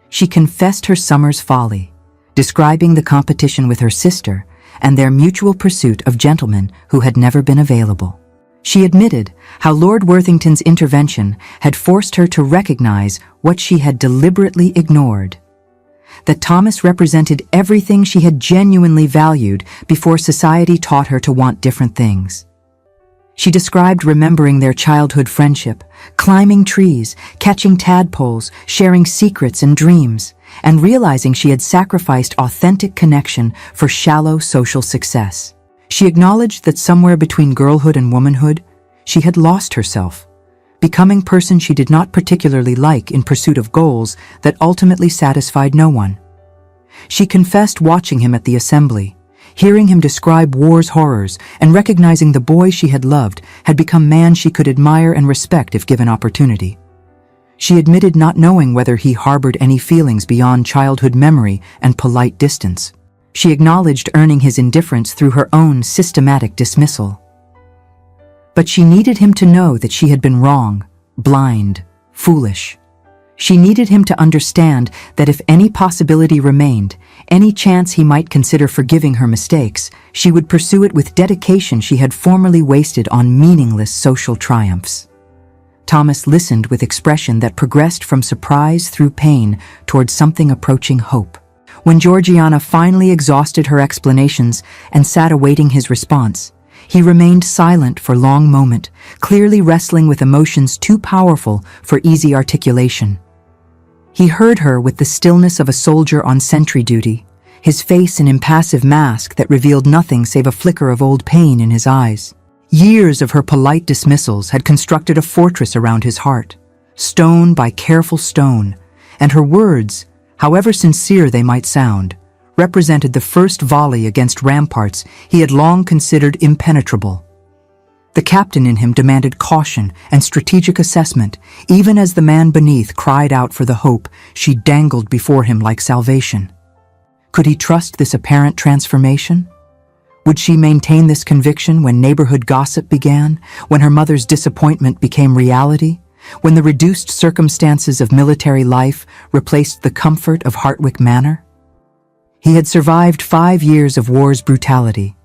She confessed her summer's folly, describing the competition with her sister and their mutual pursuit of gentlemen who had never been available. She admitted how Lord Worthington's intervention had forced her to recognize what she had deliberately ignored, that Thomas represented everything she had genuinely valued before society taught her to want different things. She described remembering their childhood friendship, climbing trees, catching tadpoles, sharing secrets and dreams, and realizing she had sacrificed authentic connection for shallow social success. She acknowledged that somewhere between girlhood and womanhood, she had lost herself, becoming person she did not particularly like in pursuit of goals that ultimately satisfied no one. She confessed watching him at the assembly, hearing him describe war's horrors, and recognizing the boy she had loved had become man she could admire and respect if given opportunity. She admitted not knowing whether he harbored any feelings beyond childhood memory and polite distance. She acknowledged earning his indifference through her own systematic dismissal. But she needed him to know that she had been wrong, blind, foolish. She needed him to understand that if any possibility remained, any chance he might consider forgiving her mistakes, she would pursue it with dedication she had formerly wasted on meaningless social triumphs. Thomas listened with expression that progressed from surprise through pain towards something approaching hope. When Georgiana finally exhausted her explanations and sat awaiting his response, he remained silent for a long moment, clearly wrestling with emotions too powerful for easy articulation. He heard her with the stillness of a soldier on sentry duty, his face an impassive mask that revealed nothing save a flicker of old pain in his eyes. Years of her polite dismissals had constructed a fortress around his heart, stone by careful stone, and her words, however sincere they might sound, represented the first volley against ramparts he had long considered impenetrable. The captain in him demanded caution and strategic assessment, even as the man beneath cried out for the hope she dangled before him like salvation. Could he trust this apparent transformation? Would she maintain this conviction when neighborhood gossip began, when her mother's disappointment became reality, when the reduced circumstances of military life replaced the comfort of Hartwick Manor? He had survived 5 years of war's brutality.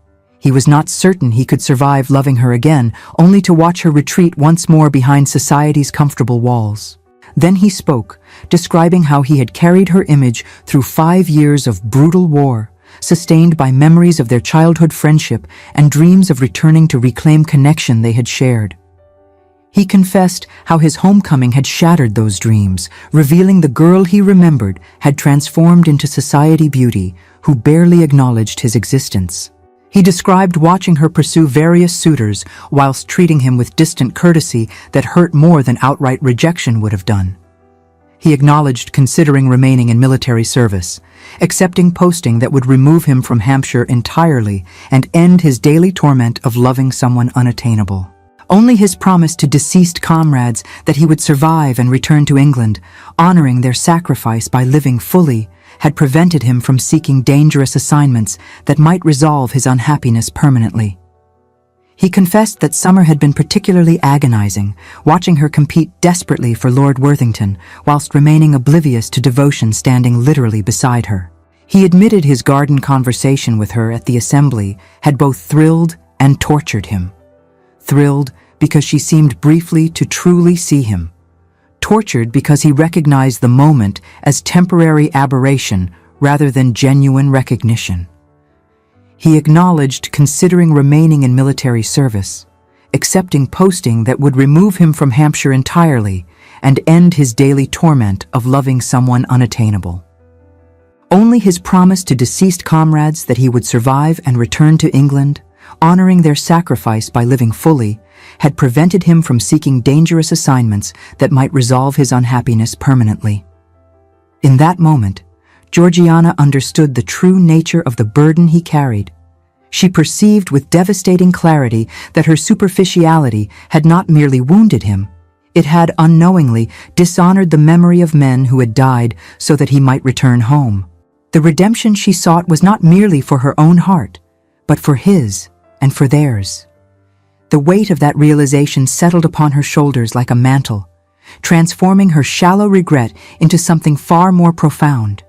He was not certain he could survive loving her again, only to watch her retreat once more behind society's comfortable walls. Then he spoke, describing how he had carried her image through 5 years of brutal war, sustained by memories of their childhood friendship and dreams of returning to reclaim connection they had shared. He confessed how his homecoming had shattered those dreams, revealing the girl he remembered had transformed into society beauty who barely acknowledged his existence. He described watching her pursue various suitors whilst treating him with distant courtesy that hurt more than outright rejection would have done. He acknowledged considering remaining in military service, accepting posting that would remove him from Hampshire entirely and end his daily torment of loving someone unattainable. Only his promise to deceased comrades that he would survive and return to England, honoring their sacrifice by living fully, had prevented him from seeking dangerous assignments that might resolve his unhappiness permanently. He confessed that summer had been particularly agonizing, watching her compete desperately for Lord Worthington, whilst remaining oblivious to devotion standing literally beside her. He admitted his garden conversation with her at the assembly had both thrilled and tortured him. Thrilled because she seemed briefly to truly see him. Tortured because he recognized the moment as temporary aberration rather than genuine recognition. He acknowledged considering remaining in military service, accepting posting that would remove him from Hampshire entirely and end his daily torment of loving someone unattainable. Only his promise to deceased comrades that he would survive and return to England, honoring their sacrifice by living fully, had prevented him from seeking dangerous assignments that might resolve his unhappiness permanently. In that moment, Georgiana understood the true nature of the burden he carried. She perceived with devastating clarity that her superficiality had not merely wounded him, it had unknowingly dishonored the memory of men who had died so that he might return home. The redemption she sought was not merely for her own heart, but for his and for theirs. The weight of that realization settled upon her shoulders like a mantle, transforming her shallow regret into something far more profound.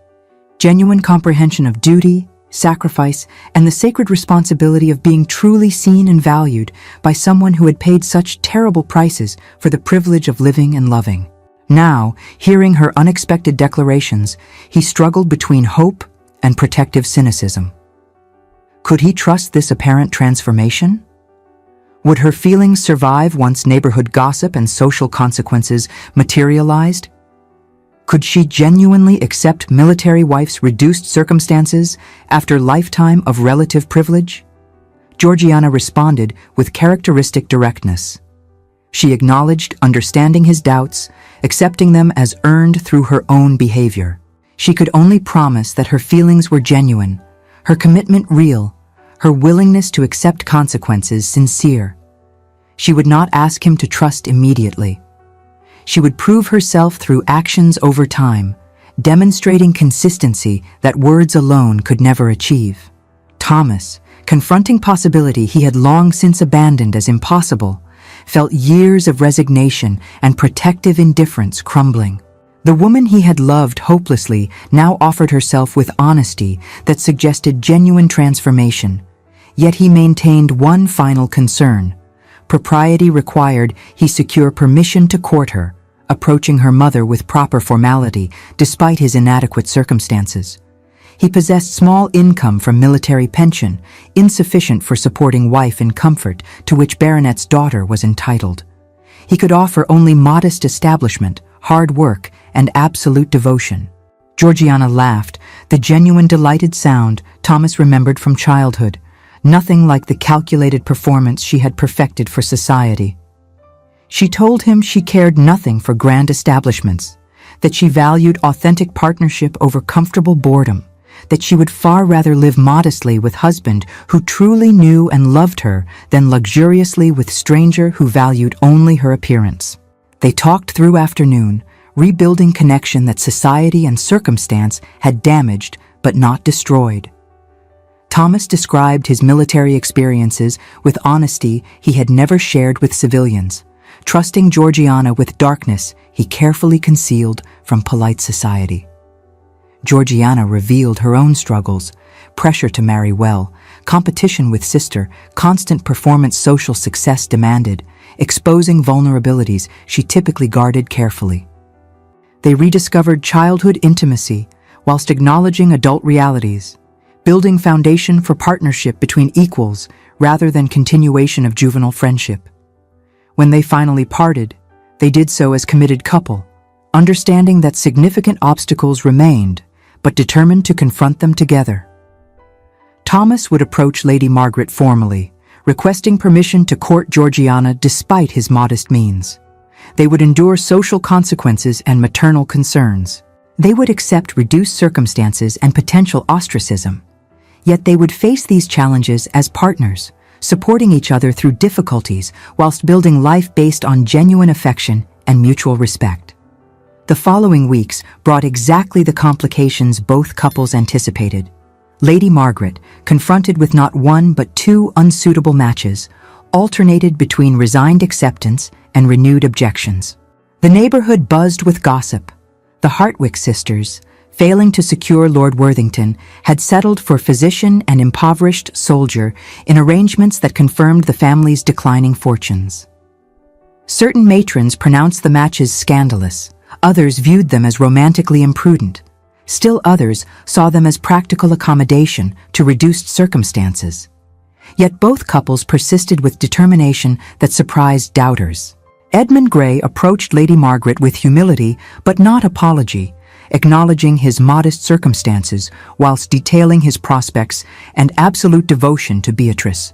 Genuine comprehension of duty, sacrifice, and the sacred responsibility of being truly seen and valued by someone who had paid such terrible prices for the privilege of living and loving. Now, hearing her unexpected declarations, he struggled between hope and protective cynicism. Could he trust this apparent transformation? Would her feelings survive once neighborhood gossip and social consequences materialized? Could she genuinely accept military wife's reduced circumstances after a lifetime of relative privilege? Georgiana responded with characteristic directness. She acknowledged understanding his doubts, accepting them as earned through her own behavior. She could only promise that her feelings were genuine, her commitment real, her willingness to accept consequences sincere. She would not ask him to trust immediately. She would prove herself through actions over time, demonstrating consistency that words alone could never achieve. Thomas, confronting possibility he had long since abandoned as impossible, felt years of resignation and protective indifference crumbling. The woman he had loved hopelessly now offered herself with honesty that suggested genuine transformation, yet he maintained one final concern. Propriety required he secure permission to court her, approaching her mother with proper formality despite his inadequate circumstances. He possessed small income from military pension, insufficient for supporting wife in comfort to which baronet's daughter was entitled. He could offer only modest establishment, hard work, and absolute devotion. Georgiana laughed, the genuine delighted sound Thomas remembered from childhood, nothing like the calculated performance she had perfected for society. She told him she cared nothing for grand establishments, that she valued authentic partnership over comfortable boredom, that she would far rather live modestly with husband who truly knew and loved her than luxuriously with stranger who valued only her appearance. They talked through afternoon, rebuilding connection that society and circumstance had damaged but not destroyed. Thomas described his military experiences with honesty he had never shared with civilians, trusting Georgiana with darkness he carefully concealed from polite society. Georgiana revealed her own struggles, pressure to marry well, competition with sister, constant performance social success demanded, exposing vulnerabilities she typically guarded carefully. They rediscovered childhood intimacy whilst acknowledging adult realities, building foundation for partnership between equals rather than continuation of juvenile friendship. When they finally parted, they did so as committed couple, understanding that significant obstacles remained, but determined to confront them together. Thomas would approach Lady Margaret formally, requesting permission to court Georgiana despite his modest means. They would endure social consequences and maternal concerns. They would accept reduced circumstances and potential ostracism. Yet they would face these challenges as partners, supporting each other through difficulties whilst building life based on genuine affection and mutual respect. The following weeks brought exactly the complications both couples anticipated. Lady Margaret, confronted with not one but two unsuitable matches, alternated between resigned acceptance and renewed objections. The neighborhood buzzed with gossip. The Hartwick sisters, failing to secure Lord Worthington, had settled for physician and impoverished soldier in arrangements that confirmed the family's declining fortunes. Certain matrons pronounced the matches scandalous, others viewed them as romantically imprudent. Still others saw them as practical accommodation to reduced circumstances. Yet both couples persisted with determination that surprised doubters. Edmund Grey approached Lady Margaret with humility but not apology, acknowledging his modest circumstances whilst detailing his prospects and absolute devotion to Beatrice.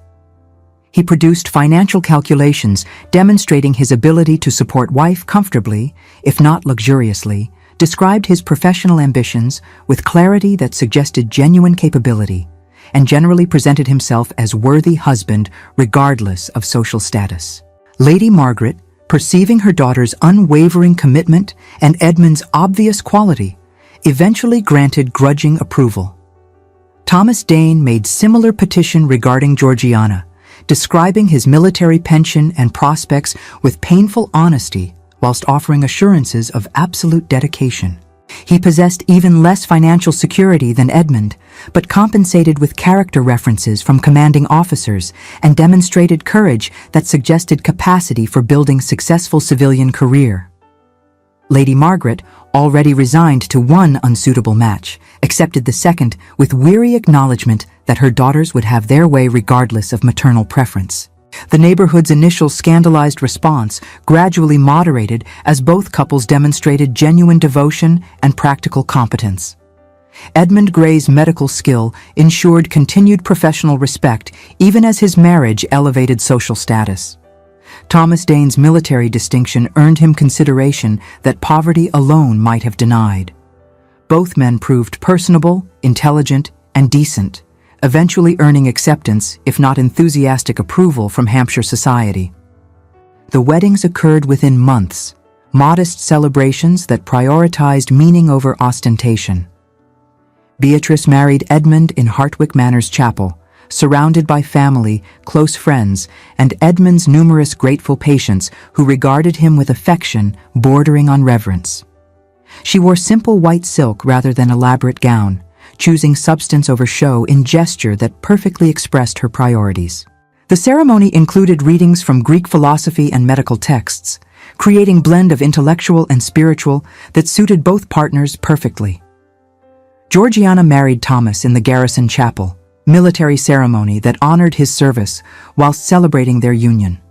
He produced financial calculations demonstrating his ability to support wife comfortably, if not luxuriously, described his professional ambitions with clarity that suggested genuine capability, and generally presented himself as worthy husband regardless of social status. Lady Margaret, perceiving her daughter's unwavering commitment and Edmund's obvious quality, eventually granted grudging approval. Thomas Dane made similar petition regarding Georgiana, describing his military pension and prospects with painful honesty whilst offering assurances of absolute dedication. He possessed even less financial security than Edmund, but compensated with character references from commanding officers and demonstrated courage that suggested capacity for building successful civilian career. Lady Margaret, already resigned to one unsuitable match, accepted the second with weary acknowledgement that her daughters would have their way regardless of maternal preference. The neighborhood's initial scandalized response gradually moderated as both couples demonstrated genuine devotion and practical competence. Edmund Grey's medical skill ensured continued professional respect even as his marriage elevated social status. Thomas Dane's military distinction earned him consideration that poverty alone might have denied. Both men proved personable, intelligent, and decent, eventually earning acceptance, if not enthusiastic approval, from Hampshire society. The weddings occurred within months, modest celebrations that prioritized meaning over ostentation. Beatrice married Edmund in Hartwick Manor's chapel, surrounded by family, close friends, and Edmund's numerous grateful patients who regarded him with affection bordering on reverence. She wore simple white silk rather than elaborate gown, choosing substance over show in gesture that perfectly expressed her priorities. The ceremony included readings from Greek philosophy and medical texts, creating a blend of intellectual and spiritual that suited both partners perfectly. Georgiana married Thomas in the Garrison Chapel, military ceremony that honored his service whilst celebrating their union.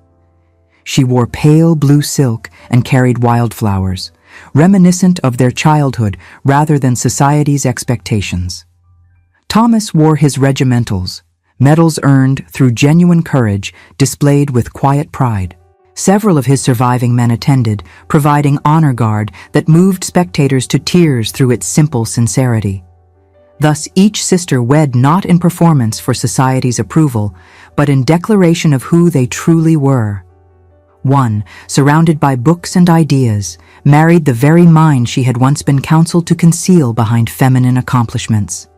She wore pale blue silk and carried wildflowers, reminiscent of their childhood rather than society's expectations. Thomas wore his regimentals, medals earned through genuine courage displayed with quiet pride. Several of his surviving men attended, providing honor guard that moved spectators to tears through its simple sincerity. Thus, each sister wed not in performance for society's approval, but in declaration of who they truly were. One, surrounded by books and ideas, married the very mind she had once been counseled to conceal behind feminine accomplishments.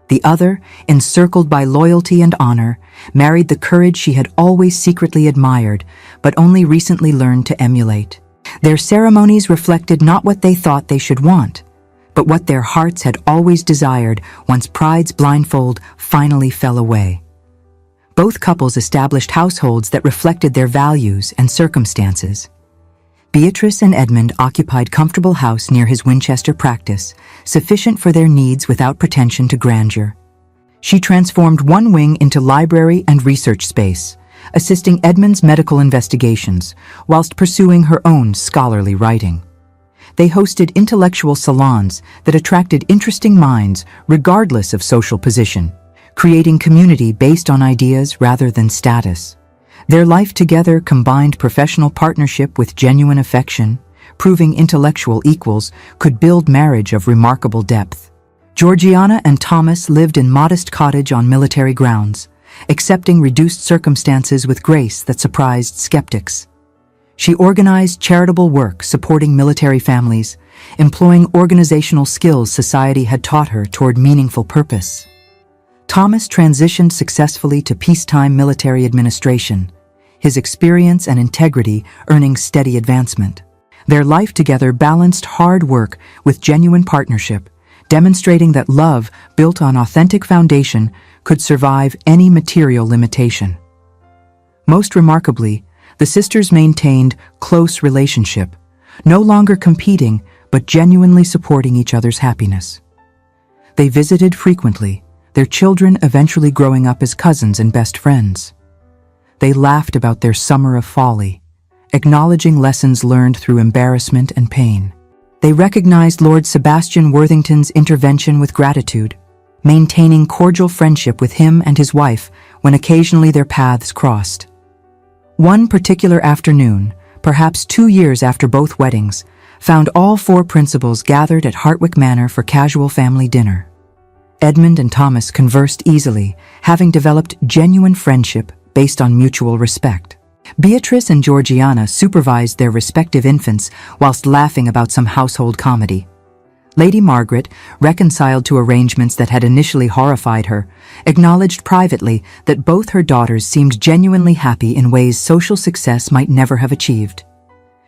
The other, encircled by loyalty and honor, married the courage she had always secretly admired, but only recently learned to emulate. Their ceremonies reflected not what they thought they should want, but what their hearts had always desired once pride's blindfold finally fell away. Both couples established households that reflected their values and circumstances. Beatrice and Edmund occupied comfortable house near his Winchester practice, sufficient for their needs without pretension to grandeur. She transformed one wing into library and research space, assisting Edmund's medical investigations, whilst pursuing her own scholarly writing. They hosted intellectual salons that attracted interesting minds regardless of social position, creating community based on ideas rather than status. Their life together combined professional partnership with genuine affection, proving intellectual equals could build marriage of remarkable depth. Georgiana and Thomas lived in modest cottage on military grounds, accepting reduced circumstances with grace that surprised skeptics. She organized charitable work supporting military families, employing organizational skills society had taught her toward meaningful purpose. Thomas transitioned successfully to peacetime military administration, his experience and integrity earning steady advancement. Their life together balanced hard work with genuine partnership, demonstrating that love built on authentic foundation could survive any material limitation. Most remarkably, the sisters maintained close relationship, no longer competing but genuinely supporting each other's happiness. They visited frequently, their children eventually growing up as cousins and best friends. They laughed about their summer of folly, acknowledging lessons learned through embarrassment and pain. They recognized Lord Sebastian Worthington's intervention with gratitude, maintaining cordial friendship with him and his wife when occasionally their paths crossed. One particular afternoon, perhaps 2 years after both weddings, found all 4 principals gathered at Hartwick Manor for casual family dinner. Edmund and Thomas conversed easily, having developed genuine friendship based on mutual respect. Beatrice and Georgiana supervised their respective infants whilst laughing about some household comedy. Lady Margaret, reconciled to arrangements that had initially horrified her, acknowledged privately that both her daughters seemed genuinely happy in ways social success might never have achieved.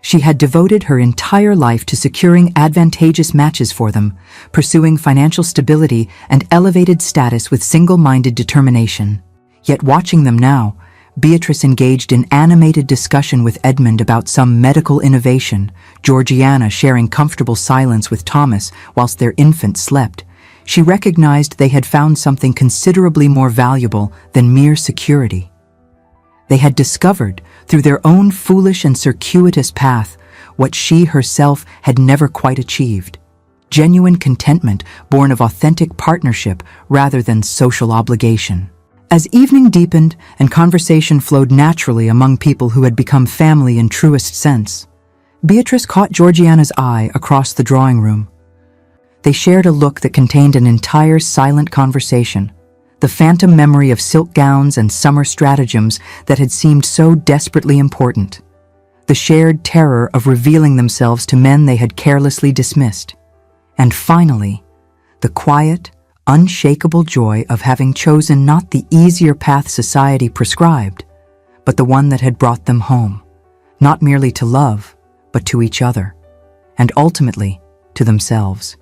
She had devoted her entire life to securing advantageous matches for them, pursuing financial stability and elevated status with single-minded determination. Yet watching them now, Beatrice engaged in animated discussion with Edmund about some medical innovation, Georgiana sharing comfortable silence with Thomas whilst their infant slept. She recognized they had found something considerably more valuable than mere security. They had discovered, through their own foolish and circuitous path, what she herself had never quite achieved: genuine contentment born of authentic partnership rather than social obligation. As evening deepened and conversation flowed naturally among people who had become family in truest sense, Beatrice caught Georgiana's eye across the drawing room. They shared a look that contained an entire silent conversation, the phantom memory of silk gowns and summer stratagems that had seemed so desperately important, the shared terror of revealing themselves to men they had carelessly dismissed, and finally, the quiet, unshakable joy of having chosen not the easier path society prescribed, but the one that had brought them home, not merely to love, but to each other, and ultimately to themselves.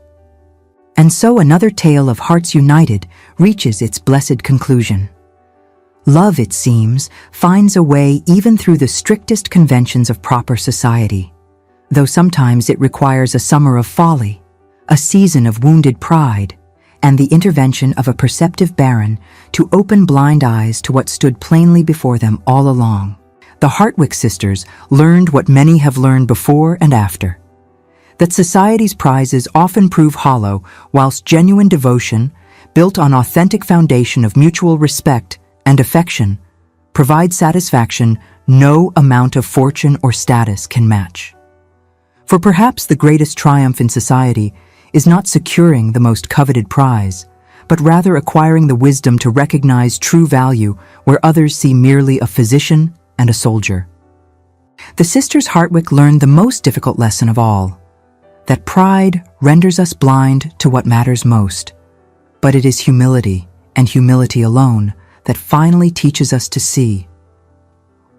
And so another tale of hearts united reaches its blessed conclusion. Love, it seems, finds a way even through the strictest conventions of proper society, though sometimes it requires a summer of folly, a season of wounded pride, and the intervention of a perceptive baron to open blind eyes to what stood plainly before them all along. The Hartwick sisters learned what many have learned before and after: that society's prizes often prove hollow, whilst genuine devotion, built on authentic foundation of mutual respect and affection, provides satisfaction no amount of fortune or status can match. For perhaps the greatest triumph in society is not securing the most coveted prize, but rather acquiring the wisdom to recognize true value where others see merely a physician and a soldier. The sisters Hartwick learned the most difficult lesson of all: that pride renders us blind to what matters most, but it is humility, and humility alone, that finally teaches us to see.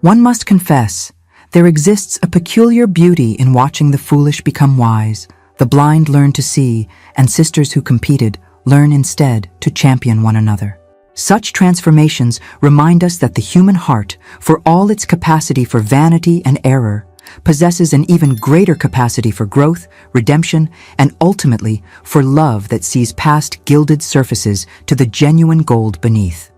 One must confess, there exists a peculiar beauty in watching the foolish become wise, the blind learn to see, and sisters who competed learn instead to champion one another. Such transformations remind us that the human heart, for all its capacity for vanity and error, possesses an even greater capacity for growth, redemption, and ultimately for love that sees past gilded surfaces to the genuine gold beneath.